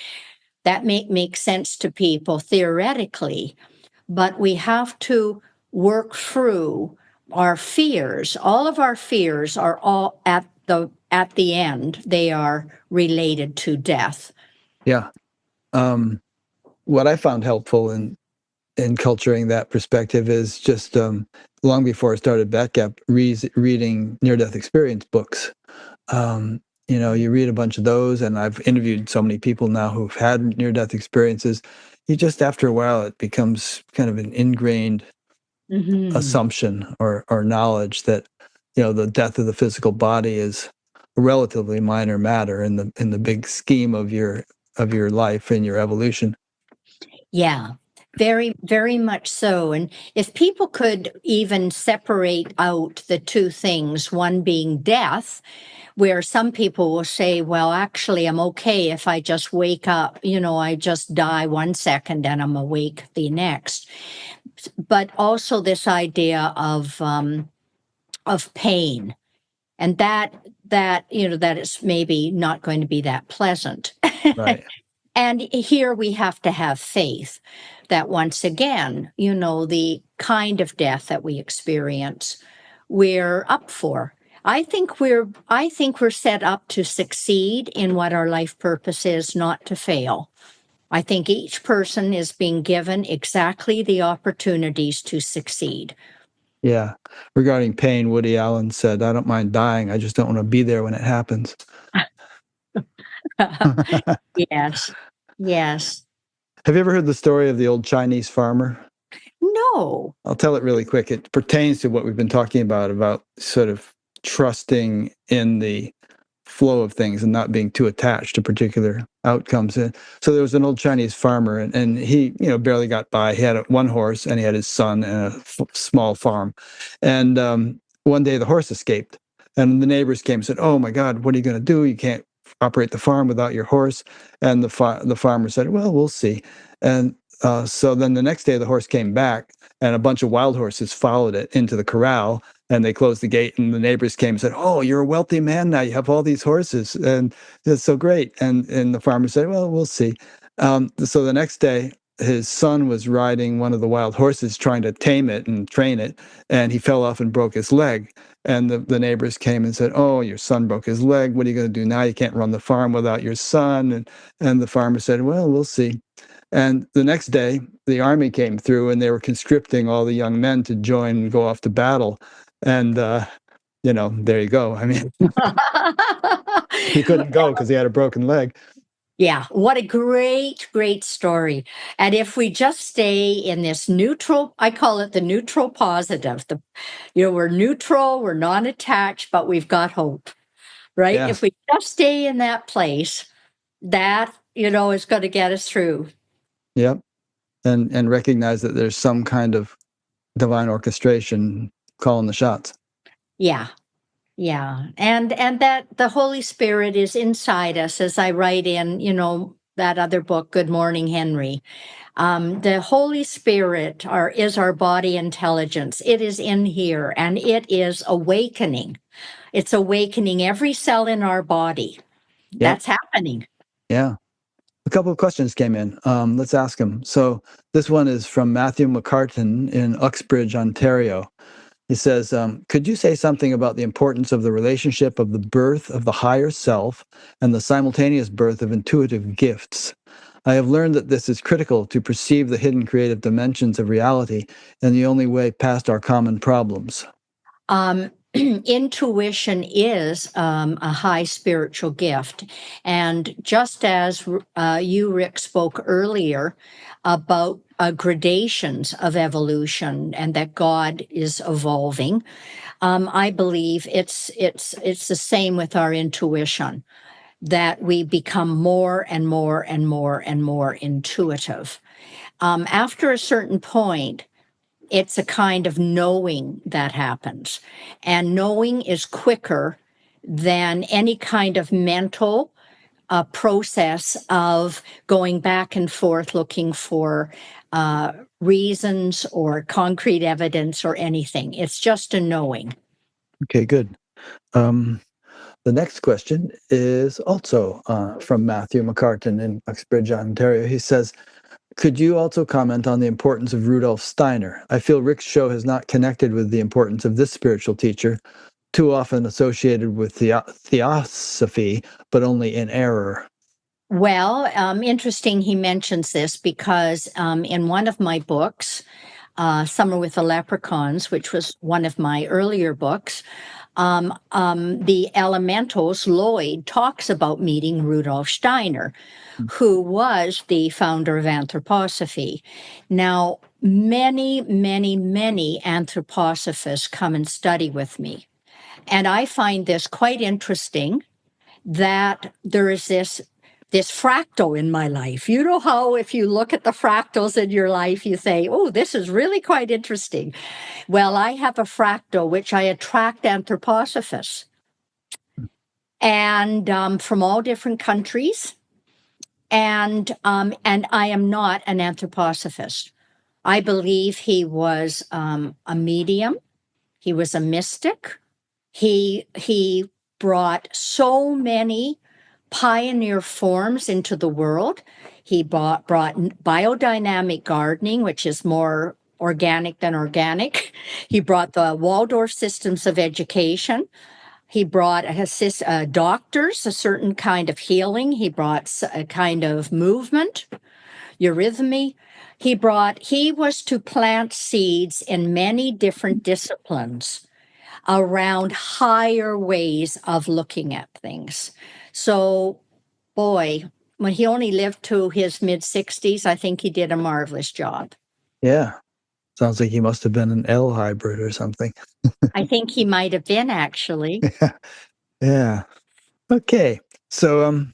that make sense to people theoretically, but we have to work through our fears. All of our fears are all at the end. They are related to death. Yeah. What I found helpful in culturing that perspective is just long before I started BatGap, reading near-death experience books. You read a bunch of those, and I've interviewed so many people now who've had near-death experiences. You just, after a while, it becomes kind of an ingrained assumption or knowledge that the death of the physical body is a relatively minor matter in the big scheme of your life and your evolution. Yeah, very, very much so. And if people could even separate out the two things, one being death, where some people will say, well, actually, I'm okay if I just wake up, I just die 1 second and I'm awake the next. But also this idea of pain, and that it's maybe not going to be that pleasant. Right. And here we have to have faith that, once again, the kind of death that we experience, we're up for. I think we're set up to succeed in what our life purpose is, not to fail. I think each person is being given exactly the opportunities to succeed. Yeah. Regarding pain, Woody Allen said, "I don't mind dying. I just don't want to be there when it happens." Yes. Yes. Have you ever heard the story of the old Chinese farmer? No. I'll tell it really quick. It pertains to what we've been talking about sort of trusting in the flow of things and not being too attached to particular outcomes. And so there was an old Chinese farmer, and he, barely got by. He had one horse, and he had his son and a small farm. And one day the horse escaped, and the neighbors came and said, "Oh my God, what are you going to do? You can't operate the farm without your horse." And the farmer said, "Well, we'll see." And so then the next day the horse came back, and a bunch of wild horses followed it into the corral, and they closed the gate, and the neighbors came and said, "Oh, you're a wealthy man now. You have all these horses, and that's so great." And the farmer said, "Well, we'll see." So the next day, his son was riding one of the wild horses, trying to tame it and train it, and he fell off and broke his leg. And the neighbors came and said, "Oh, your son broke his leg. What are you going to do now? You can't run the farm without your son." And the farmer said, "Well, we'll see." And the next day, the army came through, and they were conscripting all the young men to join and go off to battle. And, there you go. I mean, he couldn't go because he had a broken leg. Yeah, what a great, great story. And if we just stay in this neutral, I call it the neutral positive. We're neutral, we're non-attached, but we've got hope, right? Yeah. If we just stay in that place, that, is going to get us through. Yep. And recognize that there's some kind of divine orchestration calling the shots. Yeah. Yeah. And that the Holy Spirit is inside us, as I write in, that other book, Good Morning, Henry. The Holy Spirit is our body intelligence. It is in here, and it is awakening. It's awakening every cell in our body. Yep. That's happening. Yeah. A couple of questions came in. Let's ask them. So this one is from Matthew McCartan in Uxbridge, Ontario. He says, could you say something about the importance of the relationship of the birth of the higher self and the simultaneous birth of intuitive gifts? I have learned that this is critical to perceive the hidden creative dimensions of reality and the only way past our common problems. Intuition is a high spiritual gift. And just as you, Rick, spoke earlier about gradations of evolution and that God is evolving, I believe it's the same with our intuition, that we become more and more and more and more intuitive. After a certain point, it's a kind of knowing that happens. And knowing is quicker than any kind of mental process of going back and forth looking for reasons or concrete evidence or anything. It's just a knowing. Okay, good. The next question is also from Matthew McCartan in Uxbridge, Ontario. He says, could you also comment on the importance of Rudolf Steiner? I feel Rick's show has not connected with the importance of this spiritual teacher, too often associated with theosophy, but only in error. Well, interesting he mentions this because in one of my books, Summer with the Leprechauns, which was one of my earlier books, the Elementals, Lloyd, talks about meeting Rudolf Steiner, who was the founder of anthroposophy. Now, many, many, many anthroposophists come and study with me. And I find this quite interesting that there is this fractal in my life. You know how if you look at the fractals in your life, you say, oh, this is really quite interesting. Well, I have a fractal which I attract anthroposophists and from all different countries. And I am not an anthroposophist. I believe he was a medium. He was a mystic. He brought so many pioneer forms into the world. He brought biodynamic gardening, which is more organic than organic. He brought the Waldorf systems of education. He brought doctors, a certain kind of healing. He brought a kind of movement, eurythmy. He was to plant seeds in many different disciplines around higher ways of looking at things. So, boy, when he only lived to his mid-60s, I think he did a marvelous job. Yeah. Sounds like he must have been an L hybrid or something. I think he might have been, actually. Yeah. Okay. So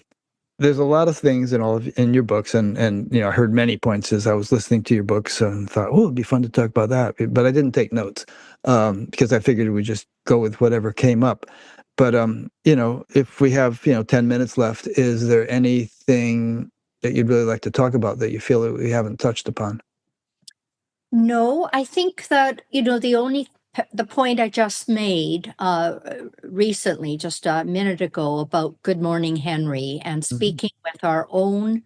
there's a lot of things in your books, and I heard many points as I was listening to your books and thought, oh, it'd be fun to talk about that, but I didn't take notes because I figured we'd just go with whatever came up. But if we have 10 minutes left, is there anything that you'd really like to talk about that you feel that we haven't touched upon? No, I think that, the point I just made recently, just a minute ago, about Good Morning Henry and speaking with our own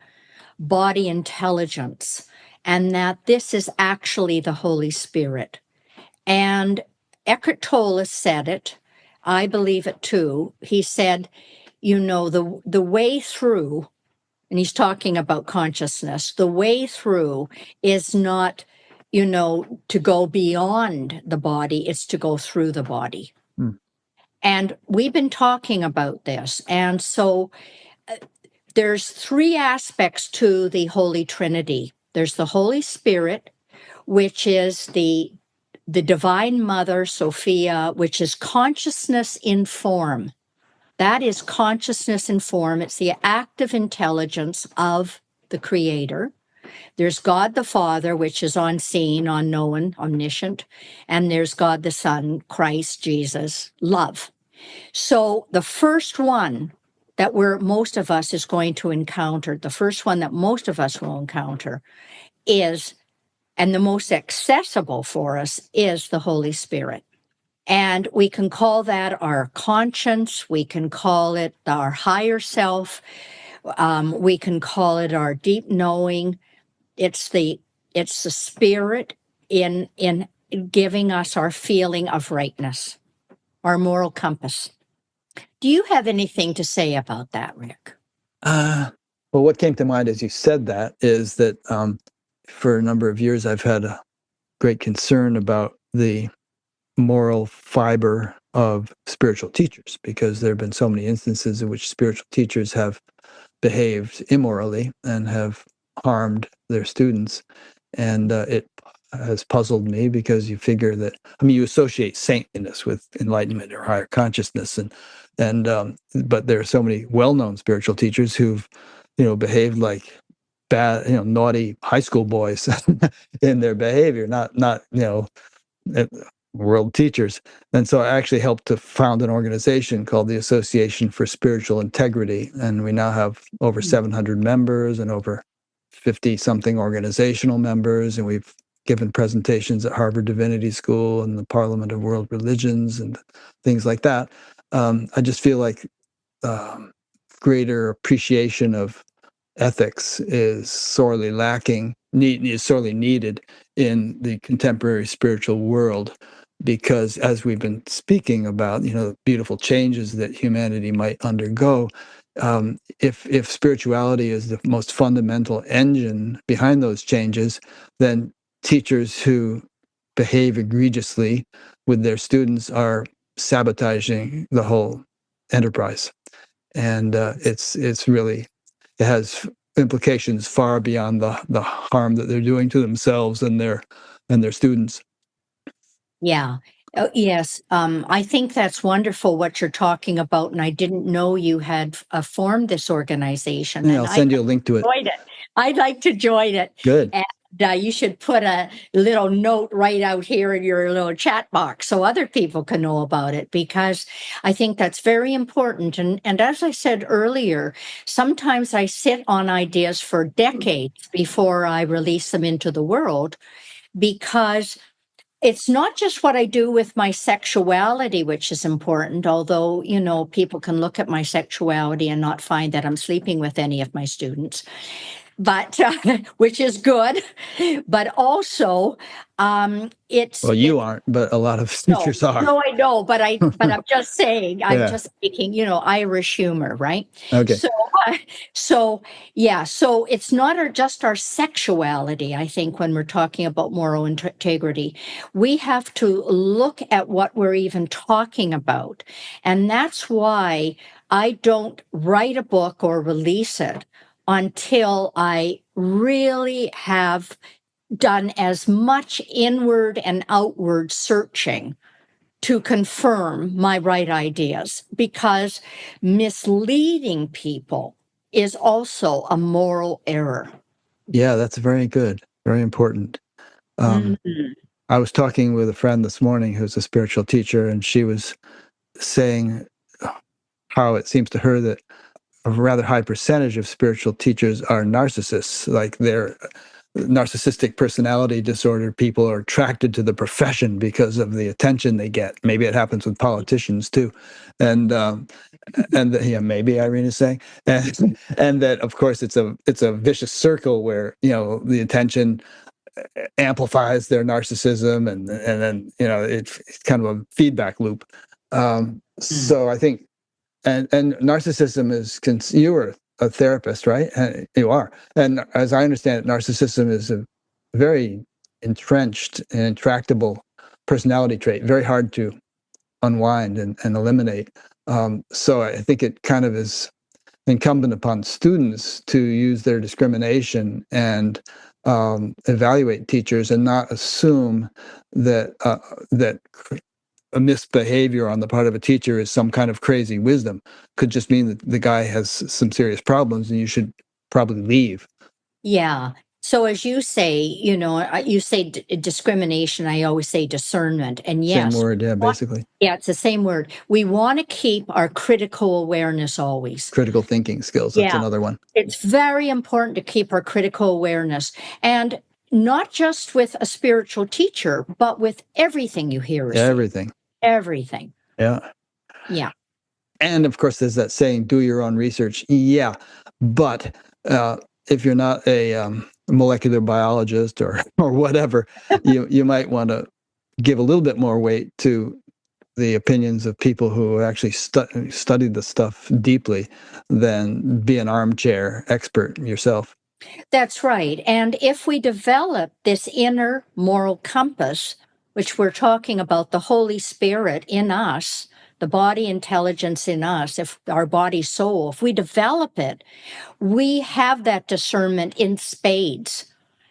body intelligence, and that this is actually the Holy Spirit. And Eckhart Tolle said it. I believe it too. He said, the way through, and he's talking about consciousness, the way through is not, to go beyond the body, it's to go through the body. And we've been talking about this. And so there's three aspects to the Holy Trinity. There's the Holy Spirit, which is the Divine Mother, Sophia, which is consciousness in form. That is consciousness in form. It's the active intelligence of the Creator. There's God the Father, which is unseen, unknown, omniscient. And there's God the Son, Christ, Jesus, love. So the first one that most of us is going to encounter, the first one that most of us will encounter is, and the most accessible for us, is the Holy Spirit. And we can call that our conscience. We can call it our higher self. We can call it our deep knowing. It's the spirit in giving us our feeling of rightness, our moral compass. Do you have anything to say about that, Rick? Well, what came to mind as you said that is that for a number of years, I've had a great concern about the moral fiber of spiritual teachers, because there have been so many instances in which spiritual teachers have behaved immorally and have harmed their students. And it has puzzled me, because you figure that, I mean, you associate saintliness with enlightenment or higher consciousness, but there are so many well-known spiritual teachers who've, behaved like bad, naughty high school boys in their behavior, not uh, world teachers. And so I actually helped to found an organization called the Association for Spiritual Integrity, and we now have over 700 members and over 50 something organizational members, and we've given presentations at Harvard Divinity School and the Parliament of World Religions and things like that. I just feel like greater appreciation of ethics is sorely lacking, is sorely needed in the contemporary spiritual world, because as we've been speaking about, the beautiful changes that humanity might undergo, if spirituality is the most fundamental engine behind those changes, then teachers who behave egregiously with their students are sabotaging the whole enterprise. And it's really, it has implications far beyond the harm that they're doing to themselves and their students. Yeah. Oh, yes. I think that's wonderful what you're talking about. And I didn't know you had formed this organization. Yeah, And I'll send you a link to it. I'd like to join it. Good. And you should put a little note right out here in your little chat box so other people can know about it, because I think that's very important. And as I said earlier, sometimes I sit on ideas for decades before I release them into the world, because it's not just what I do with my sexuality, which is important, although, people can look at my sexuality and not find that I'm sleeping with any of my students, but which is good. But also, it's Well, you aren't, but a lot of teachers are. no, I know, but I'm just saying, I'm Yeah. just speaking, Irish humor, right? Okay. So it's not just our sexuality. I think when we're talking about moral integrity, we have to look at what we're even talking about, and that's why I don't write a book or release it until I really have done as much inward and outward searching to confirm my right ideas, because misleading people is also a moral error. Yeah, that's very good. Very important. I was talking with a friend this morning who's a spiritual teacher, and she was saying how it seems to her that a rather high percentage of spiritual teachers are narcissists, like they're narcissistic personality disorder people are attracted to the profession because of the attention they get. Maybe it happens with politicians too, and yeah, maybe Irene is saying, and that of course it's a vicious circle where the attention amplifies their narcissism, and then it's kind of a feedback loop. So I think, and narcissism is you were a therapist, right? You are. And as I understand it, narcissism is a very entrenched and intractable personality trait, very hard to unwind and eliminate. So I think it kind of is incumbent upon students to use their discrimination and evaluate teachers, and not assume that a misbehavior on the part of a teacher is some kind of crazy wisdom. Could just mean that the guy has some serious problems and you should probably leave. Yeah. So as you say, you say discrimination, I always say discernment. And yes. Same word, yeah, basically. Yeah, it's the same word. We want to keep our critical awareness always. Critical thinking skills, that's another one. It's very important to keep our critical awareness. And not just with a spiritual teacher, but with everything you hear. Everything. Yeah. Yeah. And of course, there's that saying, do your own research. Yeah. But if you're not a molecular biologist or whatever, you might want to give a little bit more weight to the opinions of people who actually studied the stuff deeply than be an armchair expert yourself. That's right. And if we develop this inner moral compass, which we're talking about the Holy Spirit in us, the body intelligence in us, if our body soul, if we develop it, we have that discernment in spades.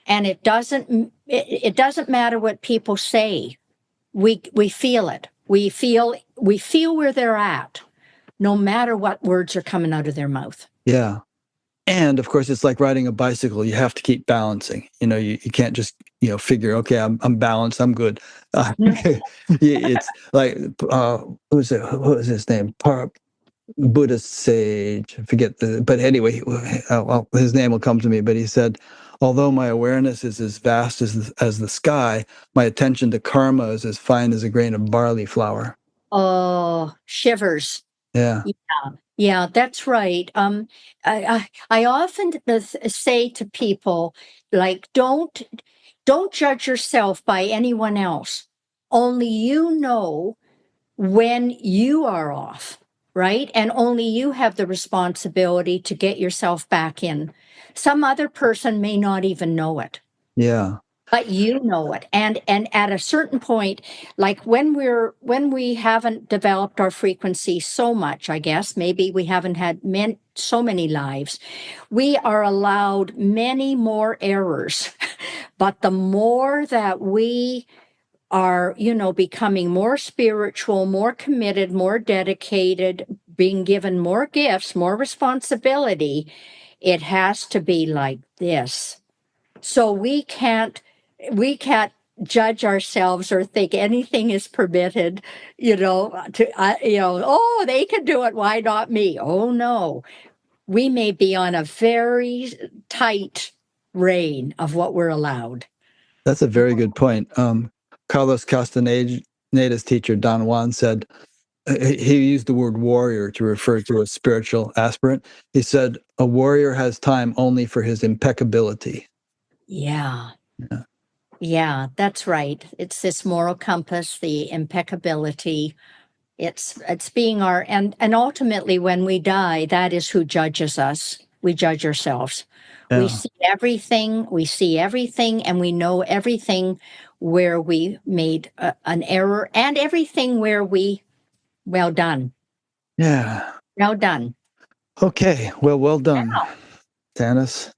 And it doesn't matter what people say. We feel it. We feel where they're at, no matter what words are coming out of their mouth. Yeah. And of course, it's like riding a bicycle. You have to keep balancing. You can't just, figure, okay, I'm balanced, I'm good. It's like, what was his name? Buddhist sage. I forget but anyway, well, his name will come to me, but he said, although my awareness is as vast as the sky, my attention to karma is as fine as a grain of barley flour. Oh, shivers. Yeah. Yeah, that's right. I often say to people, like, don't judge yourself by anyone else. Only you know when you are off, right? And only you have the responsibility to get yourself back in. Some other person may not even know it. Yeah. But you know it. And at a certain point, like when we haven't developed our frequency so much, I guess, maybe we haven't had so many lives, we are allowed many more errors. But the more that we are, becoming more spiritual, more committed, more dedicated, being given more gifts, more responsibility, it has to be like this. So we can't judge ourselves or think anything is permitted, oh, they can do it, why not me? Oh no, we may be on a very tight rein of what we're allowed. That's a very good point. Carlos Castaneda's teacher, Don Juan, said, he used the word warrior to refer to a spiritual aspirant. He said, a warrior has time only for his impeccability. Yeah. Yeah, that's right. It's this moral compass, the impeccability. It's being and ultimately when we die, that is who judges us. We judge ourselves. Yeah. We see everything, and we know everything where we made an error and everything where well done. Yeah. Well done. Okay. Well done, Wow. Tanis.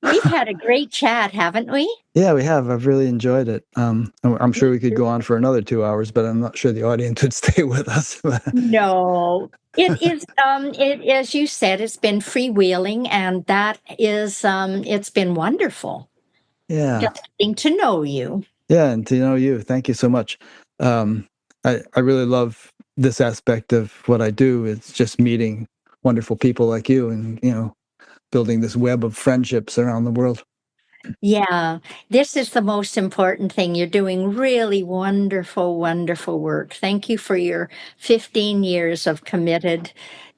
We've had a great chat, haven't we? Yeah, we have. I've really enjoyed it. I'm sure we could go on for another 2 hours, but I'm not sure the audience would stay with us. No, it is. As you said, it's been freewheeling, and that is. It's been wonderful. Yeah. Just getting to know you. Yeah, and to know you. Thank you so much. I really love this aspect of what I do. It's just meeting wonderful people like you, and building this web of friendships around the world. Yeah, this is the most important thing. You're doing really wonderful, wonderful work. Thank you for your 15 years of committed,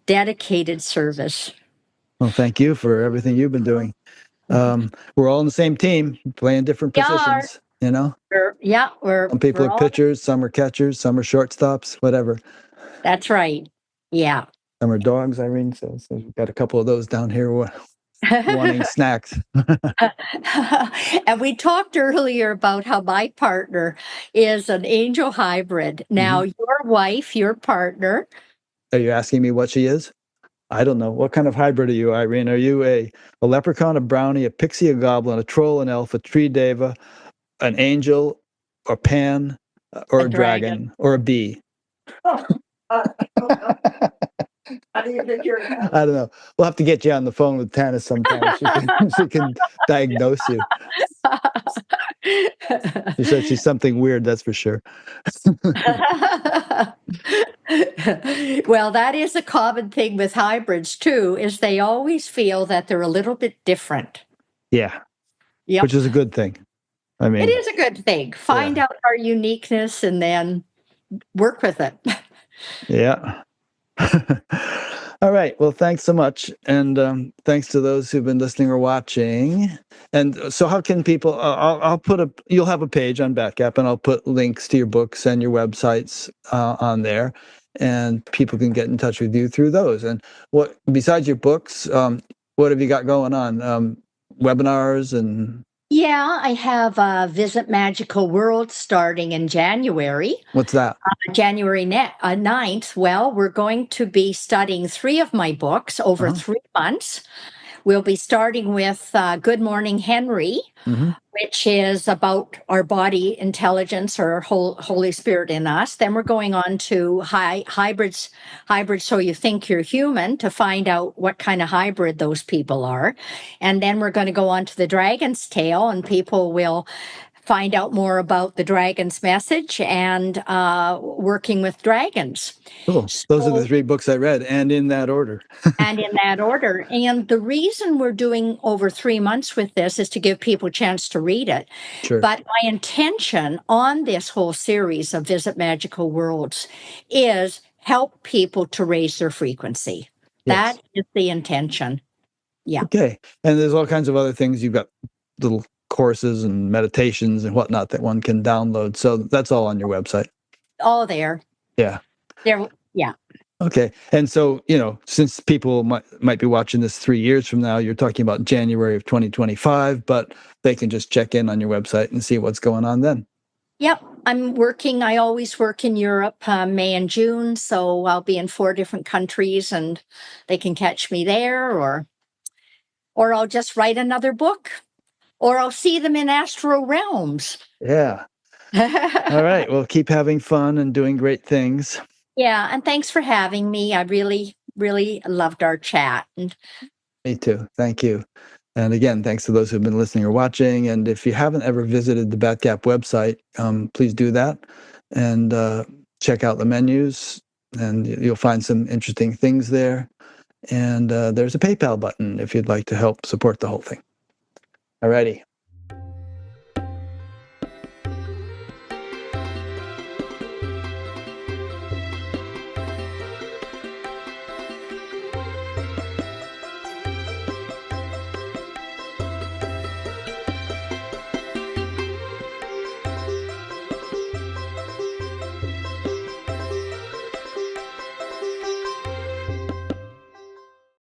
dedicated service. Well, thank you for everything you've been doing. We're all in the same team, playing different positions. We're some people are pitchers, some are catchers, some are shortstops, whatever. That's right. Yeah. Some are dogs, Irene says. So we've got a couple of those down here wanting snacks. And we talked earlier about how my partner is an angel hybrid. Now, your wife, your partner. Are you asking me what she is? I don't know. What kind of hybrid are you, Irene? Are you a leprechaun, a brownie, a pixie, a goblin, a troll, an elf, a tree deva, an angel, or pan, or a dragon, or a bee? How do you figure it out? I don't know. We'll have to get you on the phone with Tanis sometime. She can diagnose you. She said she's something weird, that's for sure. Well, that is a common thing with hybrids too, is they always feel that they're a little bit different. Yeah. Yep. Which is a good thing. I mean, it is a good thing. Find out our uniqueness and then work with it. Yeah. All right. right. Well, thanks so much. And thanks to those who've been listening or watching. And so how can people, you'll have a page on Batgap, and I'll put links to your books and your websites on there, and people can get in touch with you through those. And besides your books, what have you got going on? Webinars and... Yeah, I have Visit Magical World starting in January. What's that? January 9th. Well, we're going to be studying 3 of my books over 3 months. We'll be starting with Good Morning Henry, which is about our body intelligence or Holy Spirit in us. Then we're going on to hybrids, so you think you're human, to find out what kind of hybrid those people are. And then we're going to go on to the Dragon's Tail, and people will find out more about the dragon's message and working with dragons. Cool. Those are the 3 books I read, and in that order. And in that order. And the reason we're doing over 3 months with this is to give people a chance to read it. Sure. But my intention on this whole series of Visit Magical Worlds is help people to raise their frequency. Yes. That is the intention. Yeah. Okay. And there's all kinds of other things. You've got little courses and meditations and whatnot that one can download. So that's all on your website. All there. Yeah. Yeah. Okay. And so, since people might be watching this 3 years from now, you're talking about January of 2025, but they can just check in on your website and see what's going on then. Yep. I always work in Europe, May and June. So I'll be in 4 different countries, and they can catch me there, or I'll just write another book, or I'll see them in astral realms. Yeah. All right. Well, keep having fun and doing great things. Yeah. And thanks for having me. I really, really loved our chat. Me too. Thank you. And again, thanks to those who've been listening or watching. And if you haven't ever visited the Batgap website, please do that and check out the menus, and you'll find some interesting things there. And there's a PayPal button if you'd like to help support the whole thing. Alrighty.